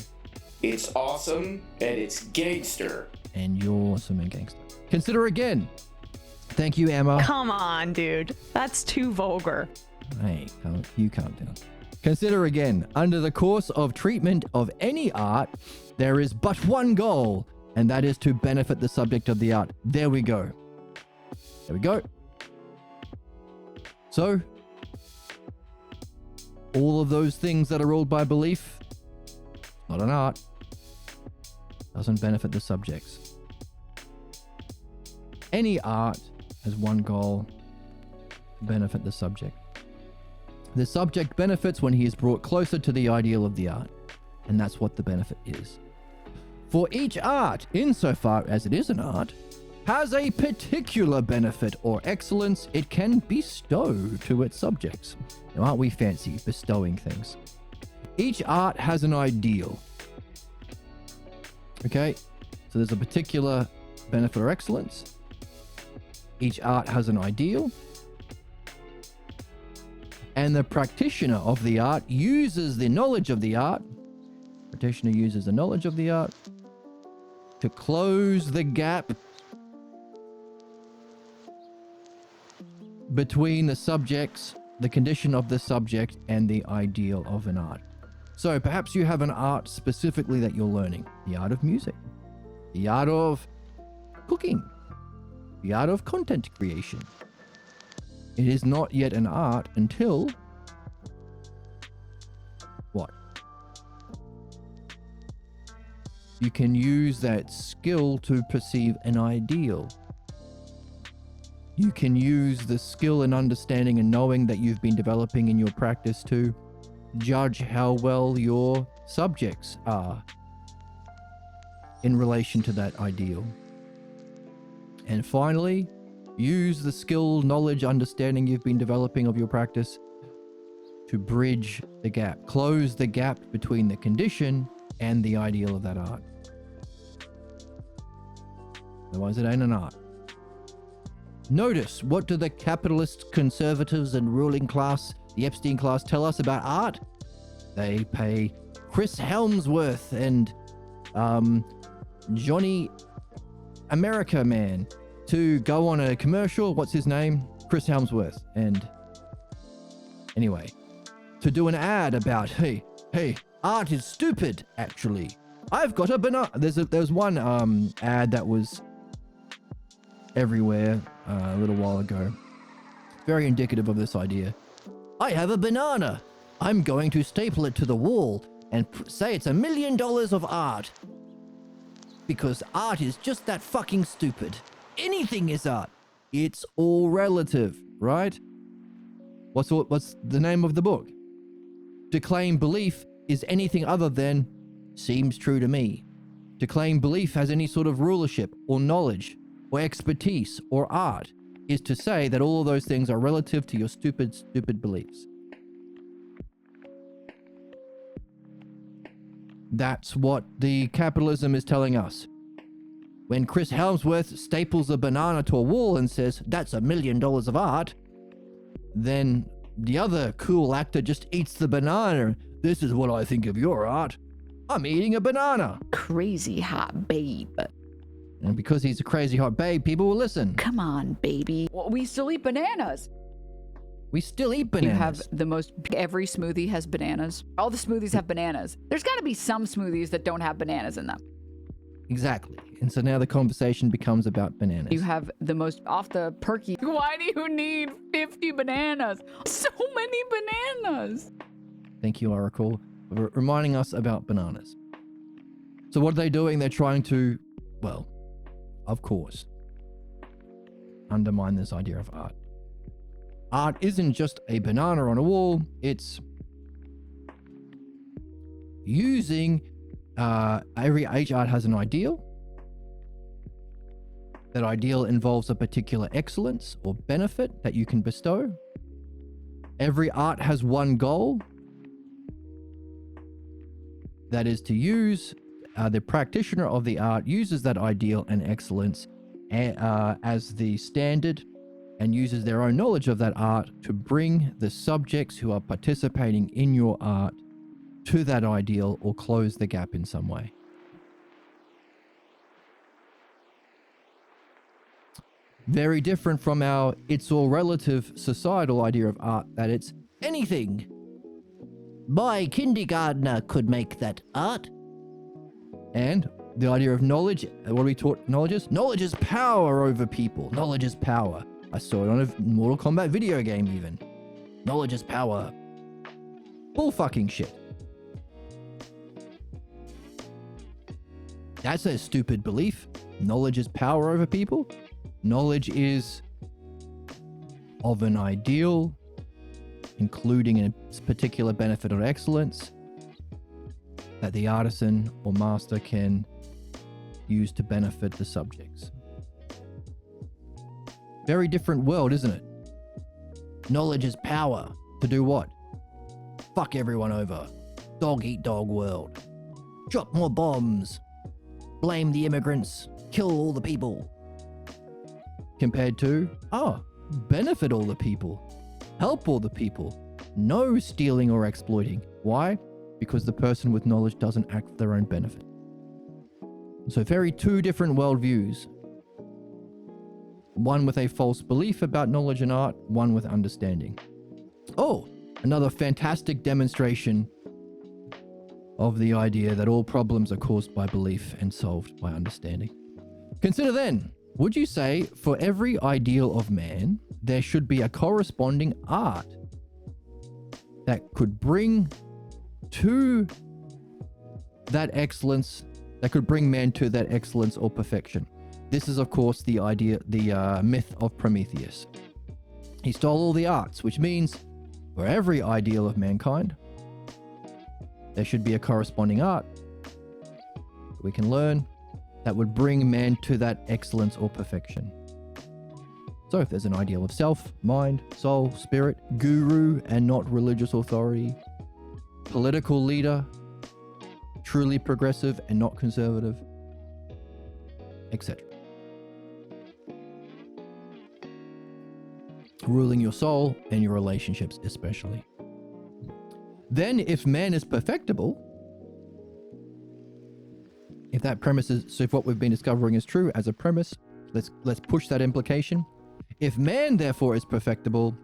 It's awesome and it's gangster. And you're awesome and gangster. Consider again. Thank you, Emma. Come on, dude. That's too vulgar. Hey, you calm down. Consider again. Under the course of treatment of any art, there is but one goal, and that is to benefit the subject of the art. There we go. There we go. So, all of those things that are ruled by belief, not an art, doesn't benefit the subjects. Any art has one goal, benefit the subject. The subject benefits when he is brought closer to the ideal of the art, and that's what the benefit is. For each art, insofar as it is an art, has a particular benefit or excellence it can bestow to its subjects. Now, aren't we fancy bestowing things? Each art has an ideal. Okay, so there's a particular benefit or excellence. Each art has an ideal. And the practitioner of the art uses the knowledge of the art. Practitioner uses the knowledge of the art to close the gap between the subjects, the condition of the subject, and the ideal of an art. So perhaps you have an art specifically that you're learning. The art of music, the art of cooking, the art of content creation. It is not yet an art until what? You can use that skill to perceive an ideal. You can use the skill and understanding and knowing that you've been developing in your practice to judge how well your subjects are in relation to that ideal. And finally, use the skill, knowledge, understanding you've been developing of your practice to bridge the gap, close the gap between the condition and the ideal of that art. Otherwise, it ain't an art. Notice, what do the capitalist conservatives and ruling class, the Epstein class, tell us about art? They pay Chris Helmsworth and Johnny America Man to go on a commercial. What's his name? Chris Helmsworth. And anyway, to do an ad about, hey, art is stupid, actually. I've got a banana. There's one ad that was everywhere a little while ago. Very indicative of this idea. I have a banana. I'm going to staple it to the wall and say it's $1 million of art. Because art is just that fucking stupid. Anything is art. It's all relative, right? What's the name of the book? To claim belief is anything other than seems true to me. To claim belief has any sort of rulership or knowledge or expertise or art is to say that all of those things are relative to your stupid beliefs. That's what the capitalism is telling us. When Chris Helmsworth staples a banana to a wall and says, that's $1 million of art, then the other cool actor just eats the banana. This is what I think of your art. I'm eating a banana. Crazy hot babe. And because he's a crazy hot babe, people will listen. Come on, baby. Well, we still eat bananas. We still eat bananas. You have the most, every smoothie has bananas. All the smoothies have bananas. There's got to be some smoothies that don't have bananas in them. Exactly. And so now the conversation becomes about bananas. You have the most off the perky. Why do you need 50 bananas? So many bananas. Thank you, Oracle, for reminding us about bananas. So what are they doing? They're trying to, well, of course, undermine this idea of art. Art isn't just a banana on a wall. It's using each art has an ideal. That ideal involves a particular excellence or benefit that you can bestow. Every art has one goal. That is to use, the practitioner of the art uses that ideal and excellence as the standard and uses their own knowledge of that art to bring the subjects who are participating in your art to that ideal or close the gap in some way. Very different from our it's all relative societal idea of art, that it's anything. My kindergartner could make that art. And the idea of knowledge, what are we taught knowledge is? Knowledge is power over people. Knowledge is power. I saw it on a Mortal Kombat video game even. Knowledge is power. Bull fucking shit. That's a stupid belief. Knowledge is power over people. Knowledge is of an ideal, including a particular benefit or excellence that the artisan or master can use to benefit the subjects. Very different world, isn't it? Knowledge is power. To do what? Fuck everyone over. Dog eat dog world. Drop more bombs. Blame the immigrants. Kill all the people. Compared to, benefit all the people. Help all the people. No stealing or exploiting. Why? Because the person with knowledge doesn't act for their own benefit. So very two different worldviews. One with a false belief about knowledge and art, one with understanding. Oh, another fantastic demonstration of the idea that all problems are caused by belief and solved by understanding. Consider then, would you say for every ideal of man, there should be a corresponding art that could bring to that excellence, that could bring man to that excellence or perfection? This is, of course, the idea, the myth of Prometheus. He stole all the arts, which means for every ideal of mankind, there should be a corresponding art we can learn that would bring man to that excellence or perfection. So if there's an ideal of self, mind, soul, spirit, guru and not religious authority, political leader, truly progressive and not conservative, etc. Ruling your soul and your relationships especially. Then if man is perfectible, if that premise is, so if what we've been discovering is true as a premise, let's push that implication. If man therefore is perfectible,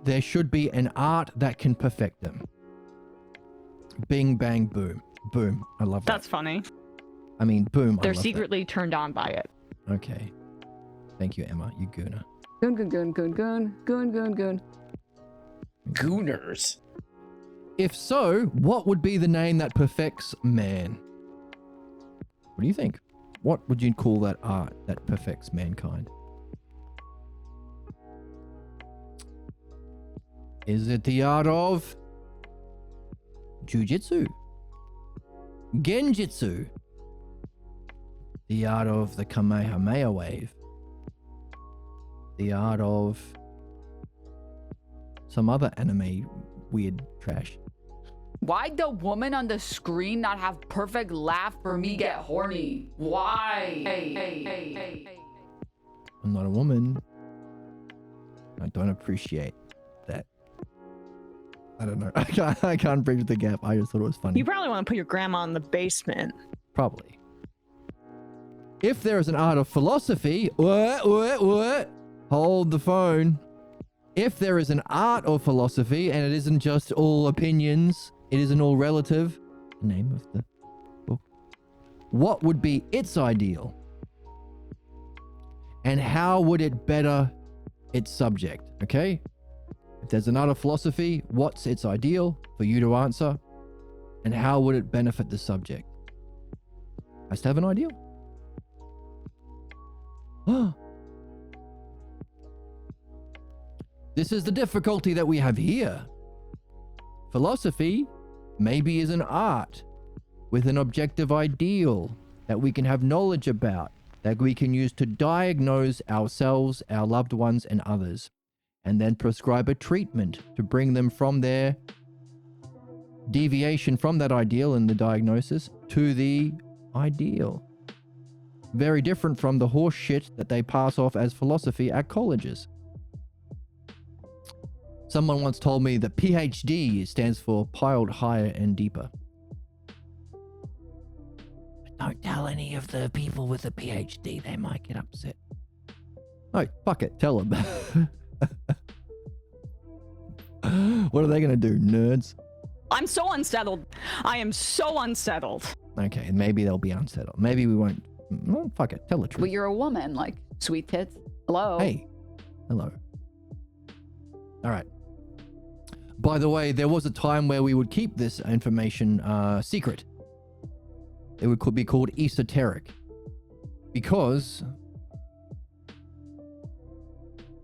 there should be an art that can perfect them. Bing, bang, boom. Boom. I love that. That's funny. I mean, boom. They're secretly turned on by it. Okay. Thank you, Emma. You gooner. Goon, goon, goon, goon, goon, goon, goon, goon. Gooners. If so, what would be the name that perfects man? What do you think? What would you call that art that perfects mankind? Is it the art of Jujitsu? Genjitsu? The art of the Kamehameha wave? The art of some other anime weird trash? Why'd the woman on the screen not have perfect laugh for me get horny? Why? Hey. I'm not a woman. I don't appreciate that. I don't know. I can't bridge the gap. I just thought it was funny. You probably want to put your grandma in the basement. Probably. If there is an art of philosophy, what? Hold the phone. If there is an art of philosophy, and it isn't just all opinions, it isn't all relative, the name of the book, what would be its ideal? And how would it better its subject? Okay? If there's an art of philosophy, what's its ideal for you to answer? And how would it benefit the subject? Has to have an ideal. This is the difficulty that we have here. Philosophy maybe is an art with an objective ideal that we can have knowledge about, that we can use to diagnose ourselves, our loved ones, and others, and then prescribe a treatment to bring them from their deviation from that ideal in the diagnosis to the ideal. Very different from the horse shit that they pass off as philosophy at colleges. Someone once told me that PhD stands for piled higher and deeper. Don't tell any of the people with a PhD, they might get upset. No, fuck it, tell them. What are they gonna do, nerds? I'm so unsettled. I am so unsettled. Okay, maybe they'll be unsettled. Maybe we won't. Well, fuck it, tell the truth. But you're a woman, like, sweet tits. Hello. Hey, hello. All right. By the way, there was a time where we would keep this information secret. It could be called esoteric. Because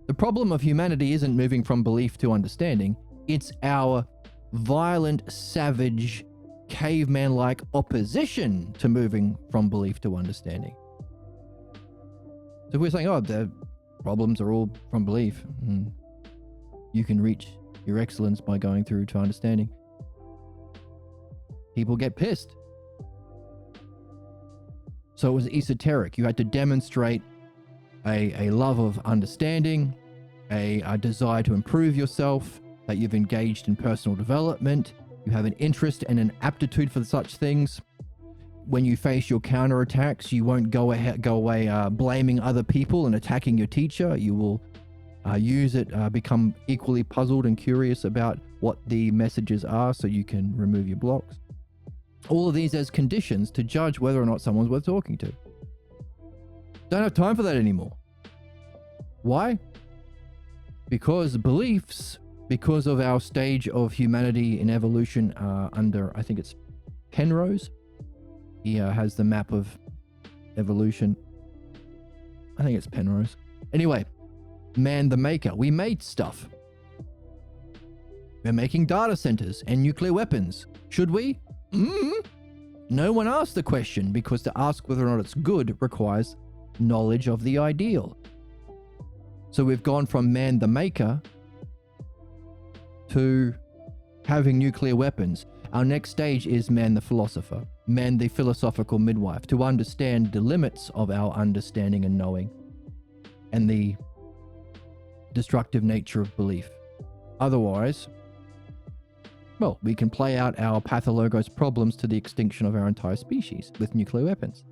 the problem of humanity isn't moving from belief to understanding. It's our violent, savage, caveman-like opposition to moving from belief to understanding. So we're saying, oh, the problems are all from belief. And you can reach your excellence by going through to understanding. People get pissed. So it was esoteric. You had to demonstrate a love of understanding, a desire to improve yourself, that you've engaged in personal development, you have an interest and an aptitude for such things. When you face your counterattacks, you won't go away blaming other people and attacking your teacher. You will use it, become equally puzzled and curious about what the messages are so you can remove your blocks. All of these as conditions to judge whether or not someone's worth talking to. Don't have time for that anymore. Why? Because beliefs, because of our stage of humanity in evolution under, I think it's Penrose. He has the map of evolution. I think it's Penrose. Anyway, man the maker. We made stuff. We're making data centers and nuclear weapons. Should we? No one asked the question, because to ask whether or not it's good requires knowledge of the ideal. So we've gone from man the maker to having nuclear weapons. Our next stage is man the philosopher, man the philosophical midwife, to understand the limits of our understanding and knowing and the destructive nature of belief. Otherwise, well, we can play out our pathologos problems to the extinction of our entire species with nuclear weapons.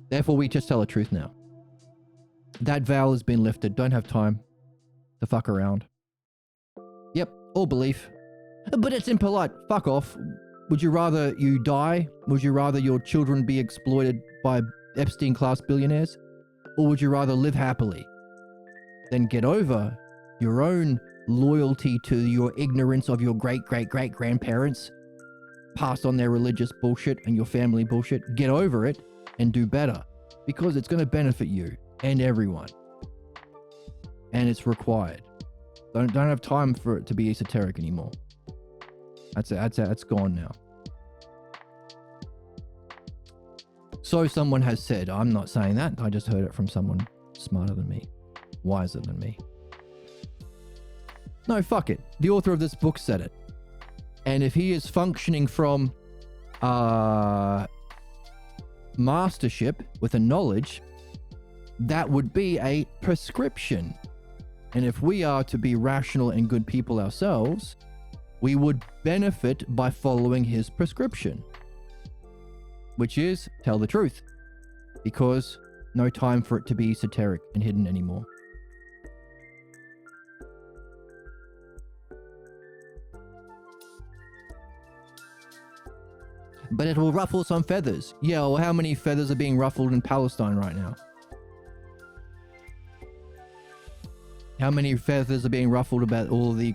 Therefore, we just tell the truth now. That veil has been lifted. Don't have time to fuck around. Yep, all belief. But it's impolite. Fuck off. Would you rather you die? Would you rather your children be exploited by Epstein-class billionaires? Or would you rather live happily? Then get over your own loyalty to your ignorance of your great-great-great-grandparents, pass on their religious bullshit and your family bullshit. Get over it and do better, because it's going to benefit you and everyone. And it's required. Don't have time for it to be esoteric anymore. That's gone now. So someone has said. I'm not saying that. I just heard it from someone smarter than me, wiser than me. No, fuck it. The author of this book said it. And if he is functioning from mastership with a knowledge, that would be a prescription. And if we are to be rational and good people ourselves, we would benefit by following his prescription, which is tell the truth, because no time for it to be esoteric and hidden anymore. But it will ruffle some feathers. Yeah, well, how many feathers are being ruffled in Palestine right now? How many feathers are being ruffled about all of the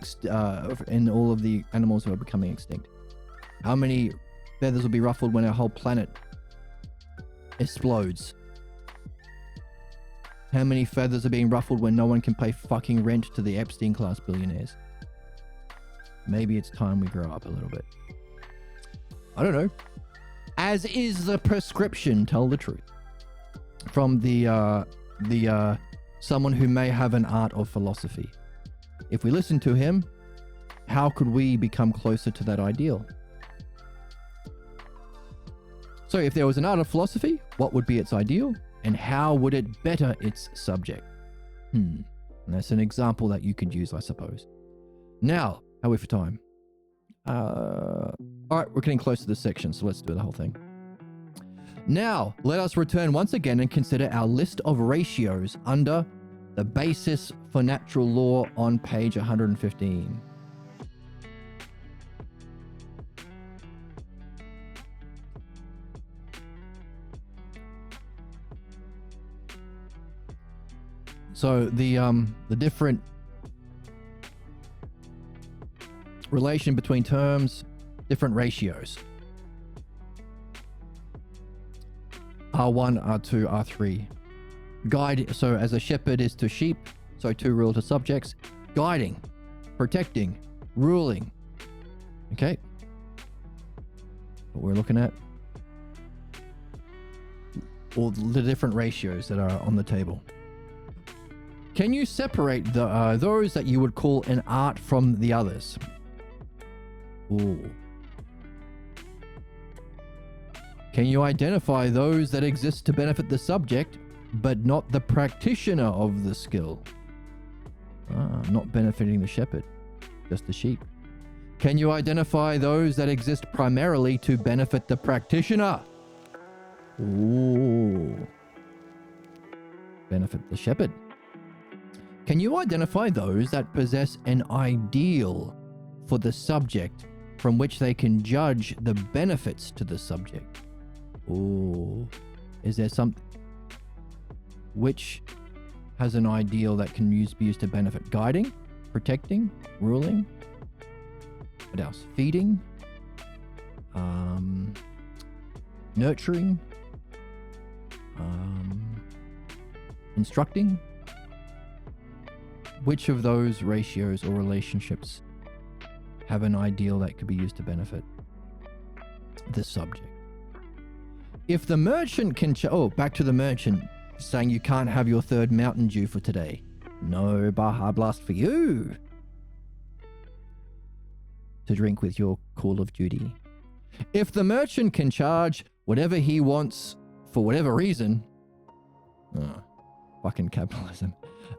and all of the animals who are becoming extinct? How many feathers will be ruffled when our whole planet explodes? How many feathers are being ruffled when no one can pay fucking rent to the Epstein-class billionaires? Maybe it's time we grow up a little bit. I don't know. As is the prescription, tell the truth. From the someone who may have an art of philosophy. If we listen to him, how could we become closer to that ideal? So if there was an art of philosophy, what would be its ideal? And how would it better its subject? And that's an example that you could use, I suppose. Now, how are we for time? All right, we're getting close to this section, so let's do the whole thing. Now, let us return once again and consider our list of ratios under the basis for natural law on page 115. So the different relation between terms, different ratios. R1, R2, R3. Guide, so as a shepherd is to sheep, so to rule to subjects. Guiding, protecting, ruling. Okay. What we're looking at. All the different ratios that are on the table. Can you separate those that you would call an art from the others? Ooh. Can you identify those that exist to benefit the subject, but not the practitioner of the skill? Not benefiting the shepherd, just the sheep. Can you identify those that exist primarily to benefit the practitioner? Ooh. Benefit the shepherd. Can you identify those that possess an ideal for the subject from which they can judge the benefits to the subject? Ooh. Is there some... Which has an ideal that can be used to benefit? Guiding, protecting, ruling. What else? Feeding, nurturing, instructing. Which of those ratios or relationships have an ideal that could be used to benefit the subject? If the merchant can... back to the merchant saying you can't have your third Mountain Dew for today. No Baja Blast for you to drink with your Call of Duty. If the merchant can charge whatever he wants for whatever reason, fucking capitalism,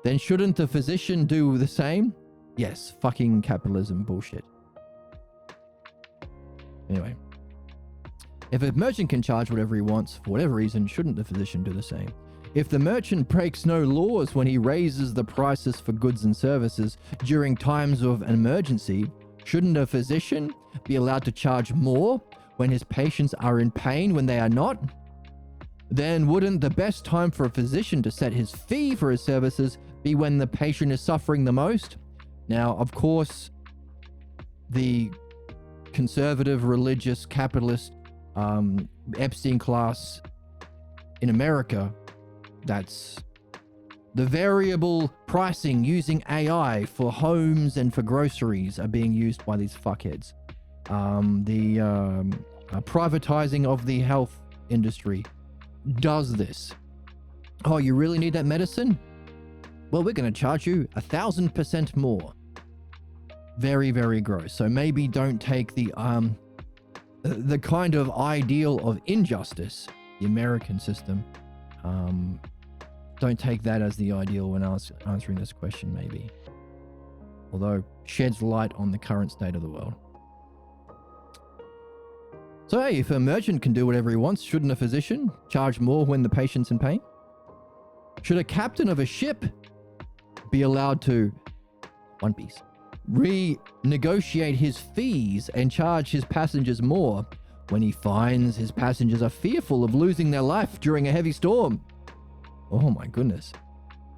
then shouldn't the physician do the same? Yes, fucking capitalism bullshit. Anyway, if a merchant can charge whatever he wants for whatever reason, shouldn't the physician do the same? If the merchant breaks no laws when he raises the prices for goods and services during times of an emergency, shouldn't a physician be allowed to charge more when his patients are in pain when they are not? Then wouldn't the best time for a physician to set his fee for his services be when the patient is suffering the most? Now, of course, the conservative, religious, capitalist, Epstein class in America, that's the variable pricing using AI for homes and for groceries are being used by these fuckheads. The privatizing of the health industry does this. Oh, you really need that medicine? Well, we're going to charge you 1,000% more. Very, very gross. So maybe don't take the kind of ideal of injustice, the American system. Don't take that as the ideal when I was answering this question, maybe. Although sheds light on the current state of the world. So hey, if a merchant can do whatever he wants, shouldn't a physician charge more when the patient's in pain? Should a captain of a ship be allowed to, One Piece, renegotiate his fees and charge his passengers more when he finds his passengers are fearful of losing their life during a heavy storm? Oh my goodness.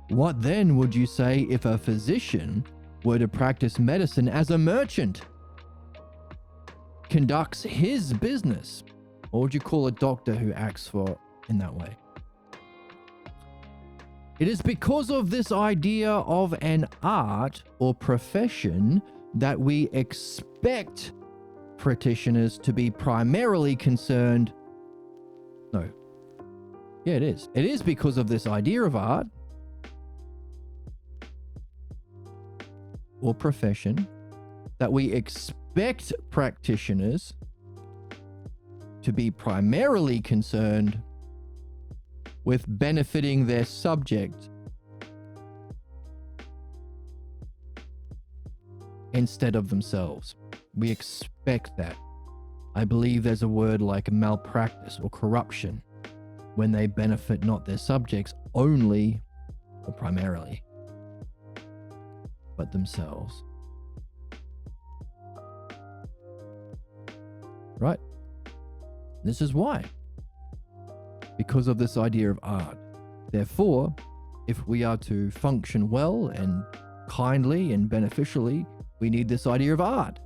What then would you say if a physician were to practice medicine as a merchant conducts his business? What would you call a doctor who acts in that way? It is because of this idea of an art or profession that we expect practitioners to be primarily concerned. No. Yeah, it is. It is because of this idea of art or profession that we expect practitioners to be primarily concerned with benefiting their subject instead of themselves. We expect that. I believe there's a word like malpractice or corruption when they benefit not their subjects only or primarily, but themselves. Right? This is why. Because of this idea of art. Therefore, if we are to function well and kindly and beneficially, we need this idea of art,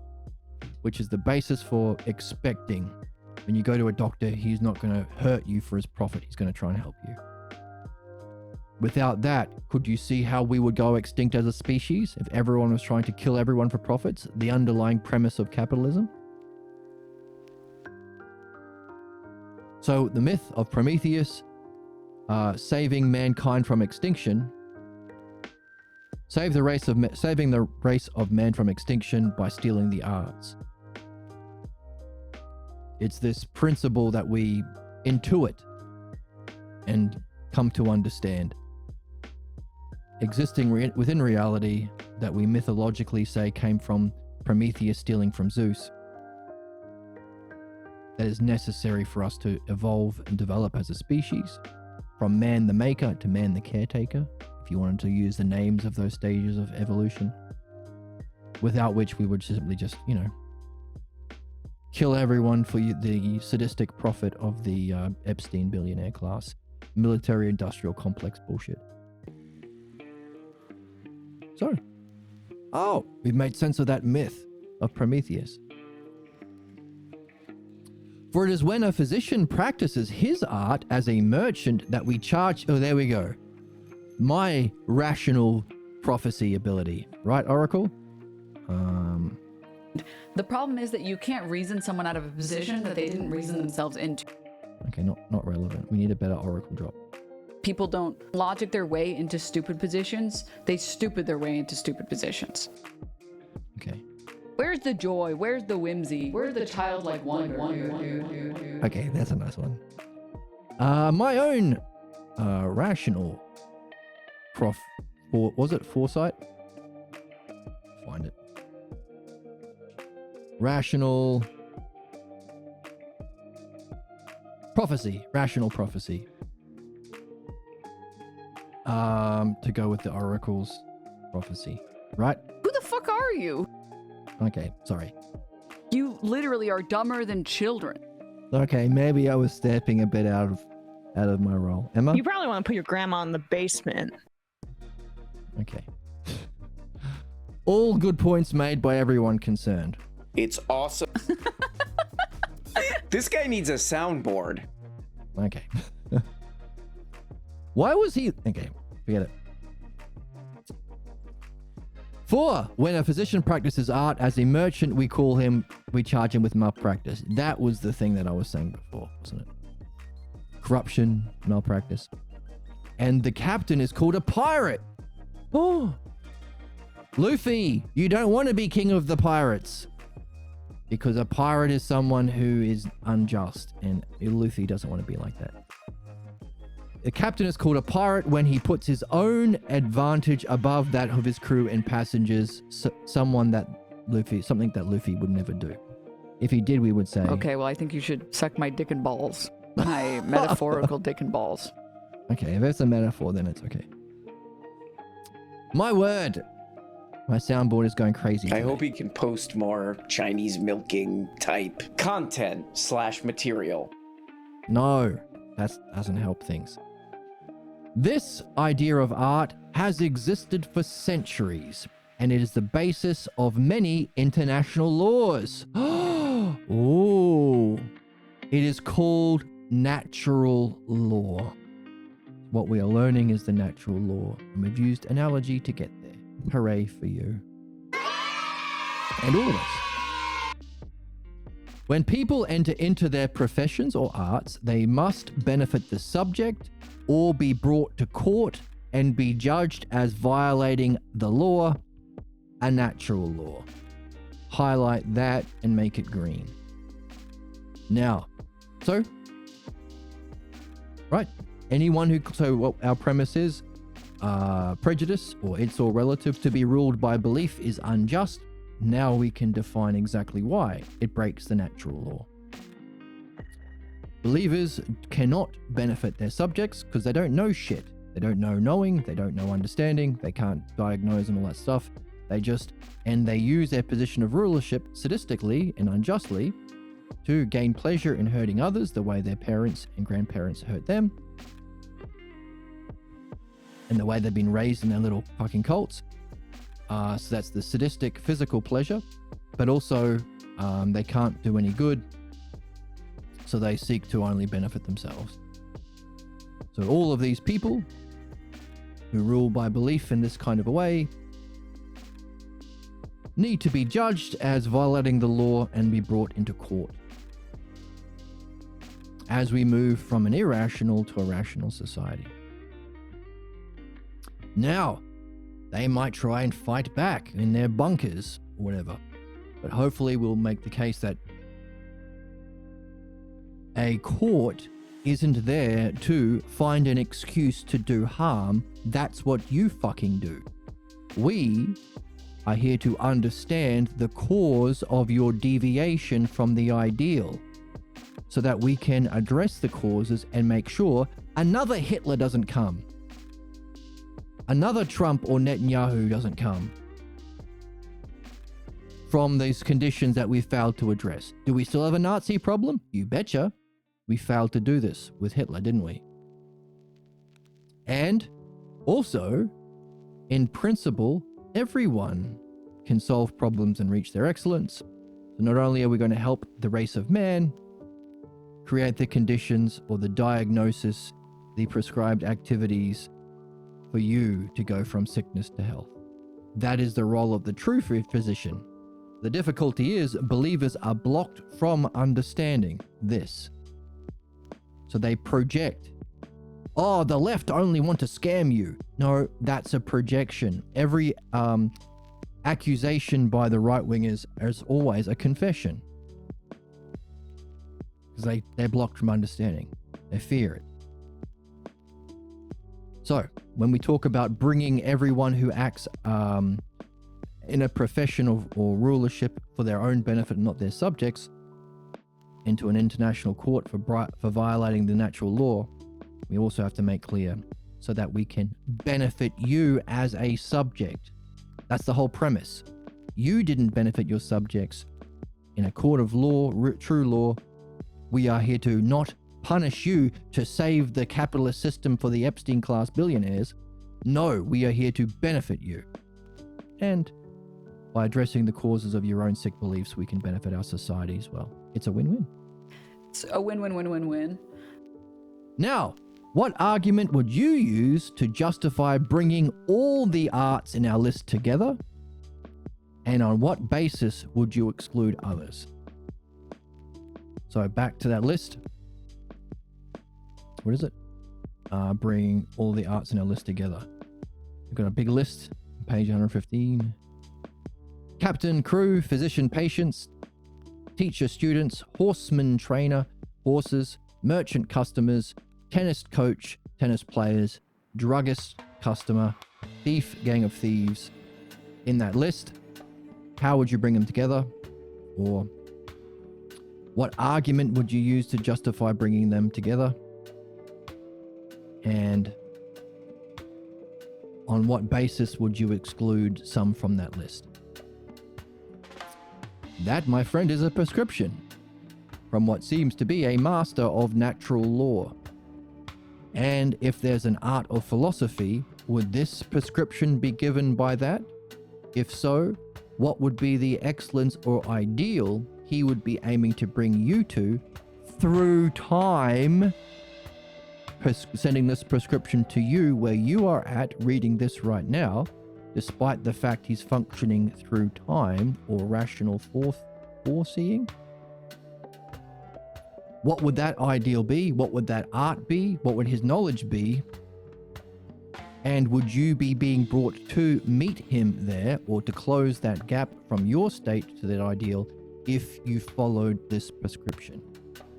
which is the basis for expecting. When you go to a doctor, he's not going to hurt you for his profit. He's going to try and help you. Without that, could you see how we would go extinct as a species if everyone was trying to kill everyone for profits? The underlying premise of capitalism. So the myth of Prometheus saving mankind from extinction, saving the race of man from extinction by stealing the arts. It's this principle that we intuit and come to understand, existing within reality, that we mythologically say came from Prometheus stealing from Zeus. That is necessary for us to evolve and develop as a species, from man the maker to man the caretaker, if you wanted to use the names of those stages of evolution, without which we would simply just, kill everyone for the sadistic profit of the Epstein billionaire class, military industrial complex bullshit. So, we've made sense of that myth of Prometheus. For it is when a physician practices his art as a merchant that we charge... Oh, there we go. My rational prophecy ability. Right, Oracle? The problem is that you can't reason someone out of a position that they didn't reason themselves into. Okay, not relevant. We need a better Oracle drop. People don't logic their way into stupid positions. They stupid their way into stupid positions. Okay. Where's the joy? Where's the whimsy? Where's the childlike wonder? Okay, that's a nice one. My own rational was it foresight? Find it. Rational prophecy. Rational prophecy. To go with the Oracle's prophecy. Right? Who the fuck are you? Okay, sorry. You literally are dumber than children. Okay, maybe I was stepping a bit out of my role. Emma? You probably want to put your grandma in the basement. Okay. All good points made by everyone concerned. It's awesome. This guy needs a soundboard. Okay. Why was he... Okay, forget it. 4. When a physician practices art as a merchant, we charge him with malpractice. That was the thing that I was saying before, wasn't it? Corruption, malpractice. And the captain is called a pirate. Oh. Luffy, you don't want to be king of the pirates. Because a pirate is someone who is unjust, and Luffy doesn't want to be like that. The captain is called a pirate when he puts his own advantage above that of his crew and passengers, something that Luffy would never do. If he did, we would say... Okay, well, I think you should suck my dick and balls. My metaphorical dick and balls. Okay, if it's a metaphor, then it's okay. My word! My soundboard is going crazy. I hope he can post more Chinese milking type content / material. No, that doesn't help things. This idea of art has existed for centuries, and it is the basis of many international laws. Oh, it is called natural law. What we are learning is the natural law, and we've used analogy to get there. Hooray for you. And all of us. When people enter into their professions or arts, they must benefit the subject or be brought to court and be judged as violating the law, a natural law. Highlight that and make it green. Now, right, what our premise is, prejudice, or it's all relative, to be ruled by belief is unjust, now we can define exactly why it breaks the natural law. Believers cannot benefit their subjects because they don't know shit. They don't know knowing, they don't know understanding, they can't diagnose and all that stuff. They use their position of rulership sadistically and unjustly to gain pleasure in hurting others the way their parents and grandparents hurt them, and the way they've been raised in their little fucking cults. So that's the sadistic physical pleasure, but also they can't do any good, so they seek to only benefit themselves. So all of these people who rule by belief in this kind of a way need to be judged as violating the law and be brought into court, as we move from an irrational to a rational society. Now, they might try and fight back in their bunkers or whatever, but hopefully we'll make the case that a court isn't there to find an excuse to do harm. That's what you fucking do. We are here to understand the cause of your deviation from the ideal, so that we can address the causes and make sure another Hitler doesn't come. Another Trump or Netanyahu doesn't come from these conditions that we failed to address. Do we still have a Nazi problem? You betcha. We failed to do this with Hitler, didn't we? And also, in principle, everyone can solve problems and reach their excellence. So not only are we going to help the race of man create the conditions or the diagnosis, the prescribed activities for you to go from sickness to health. That is the role of the true physician. The difficulty is believers are blocked from understanding this. So they project, oh, the left only want to scam you. No, that's a projection. Every accusation by the right wingers is always a confession. Because they're blocked from understanding. They fear it. So, when we talk about bringing everyone who acts in a profession or rulership for their own benefit and not their subjects into an international court for violating the natural law, we also have to make clear so that we can benefit you as a subject. That's the whole premise. You didn't benefit your subjects in a court of law, true law. We are here to not punish you to save the capitalist system for the Epstein class billionaires. No, we are here to benefit you. And by addressing the causes of your own sick beliefs, we can benefit our society as well. It's a win-win. It's a win-win-win-win-win. Now, what argument would you use to justify bringing all the arts in our list together? And on what basis would you exclude others? So back to that list. What is it? Bring all the arts in our list together. We've got a big list, page 115. Captain, crew, physician, patients, teacher, students, horseman, trainer, horses, merchant, customers, tennis coach, tennis players, druggist, customer, thief, gang of thieves. In that list, how would you bring them together? Or what argument would you use to justify bringing them together? And on what basis would you exclude some from that list? That, my friend, is a prescription from what seems to be a master of natural law. And if there's an art of philosophy, would this prescription be given by that? If so, what would be the excellence or ideal he would be aiming to bring you to through time, sending this prescription to you where you are at reading this right now, despite the fact he's functioning through time or rational foreseeing? What would that ideal be? What would that art be? What would his knowledge be? And would you be being brought to meet him there or to close that gap from your state to that ideal if you followed this prescription?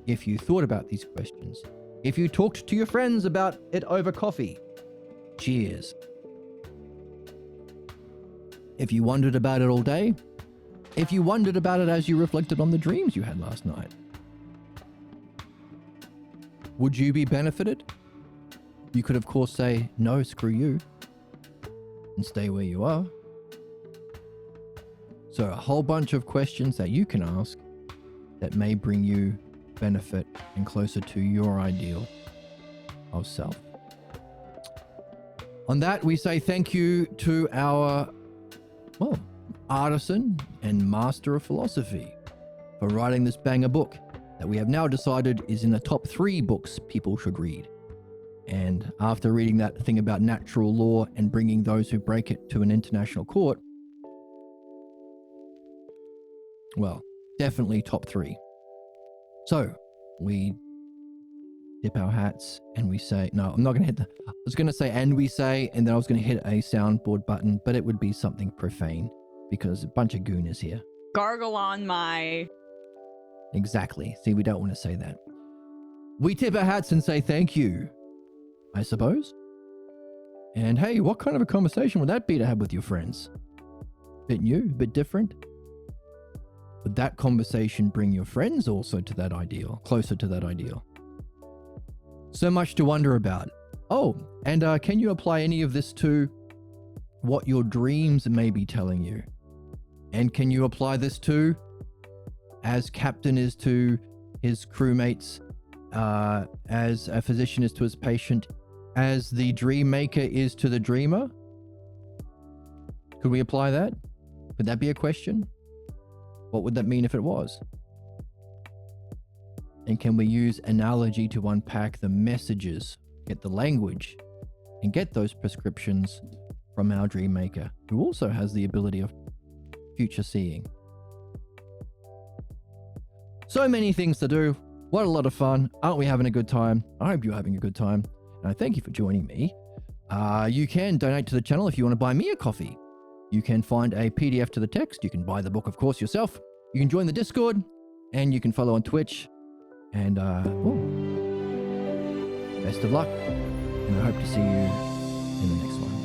If you thought about these questions? If you talked to your friends about it over coffee? Cheers. If you wondered about it all day, if you wondered about it as you reflected on the dreams you had last night, would you be benefited? You could, of course, say, no, screw you, and stay where you are. So a whole bunch of questions that you can ask that may bring you benefit and closer to your ideal of self. On that, we say thank you to our, well, artisan and master of philosophy for writing this banger book that we have now decided is in the top 3 books people should read. And after reading that thing about natural law and bringing those who break it to an international court, well, definitely top 3. So we dip our hats and we say, no, I'm not going to hit the, I was going to say, and we say, and then I was going to hit a soundboard button, but it would be something profane because a bunch of gooners here. Gargle on my... Exactly. See, we don't want to say that. We tip our hats and say thank you, I suppose. And hey, what kind of a conversation would that be to have with your friends? Bit new, bit different? Would that conversation bring your friends also to that ideal, closer to that ideal? So much to wonder about. Oh, and can you apply any of this to what your dreams may be telling you? And can you apply this to, as captain is to his crewmates, as a physician is to his patient, as the dream maker is to the dreamer? Could we apply that? Could that be a question? What would that mean if it was? And can we use analogy to unpack the messages, get the language, and get those prescriptions from our dream maker, who also has the ability of future seeing? So many things to do. What a lot of fun. Aren't we having a good time? I hope you're having a good time. And I thank you for joining me. You can donate to the channel if you want to buy me a coffee. You can find a PDF to the text. You can buy the book, of course, yourself. You can join the Discord, and you can follow on Twitch. And best of luck, and I hope to see you in the next one.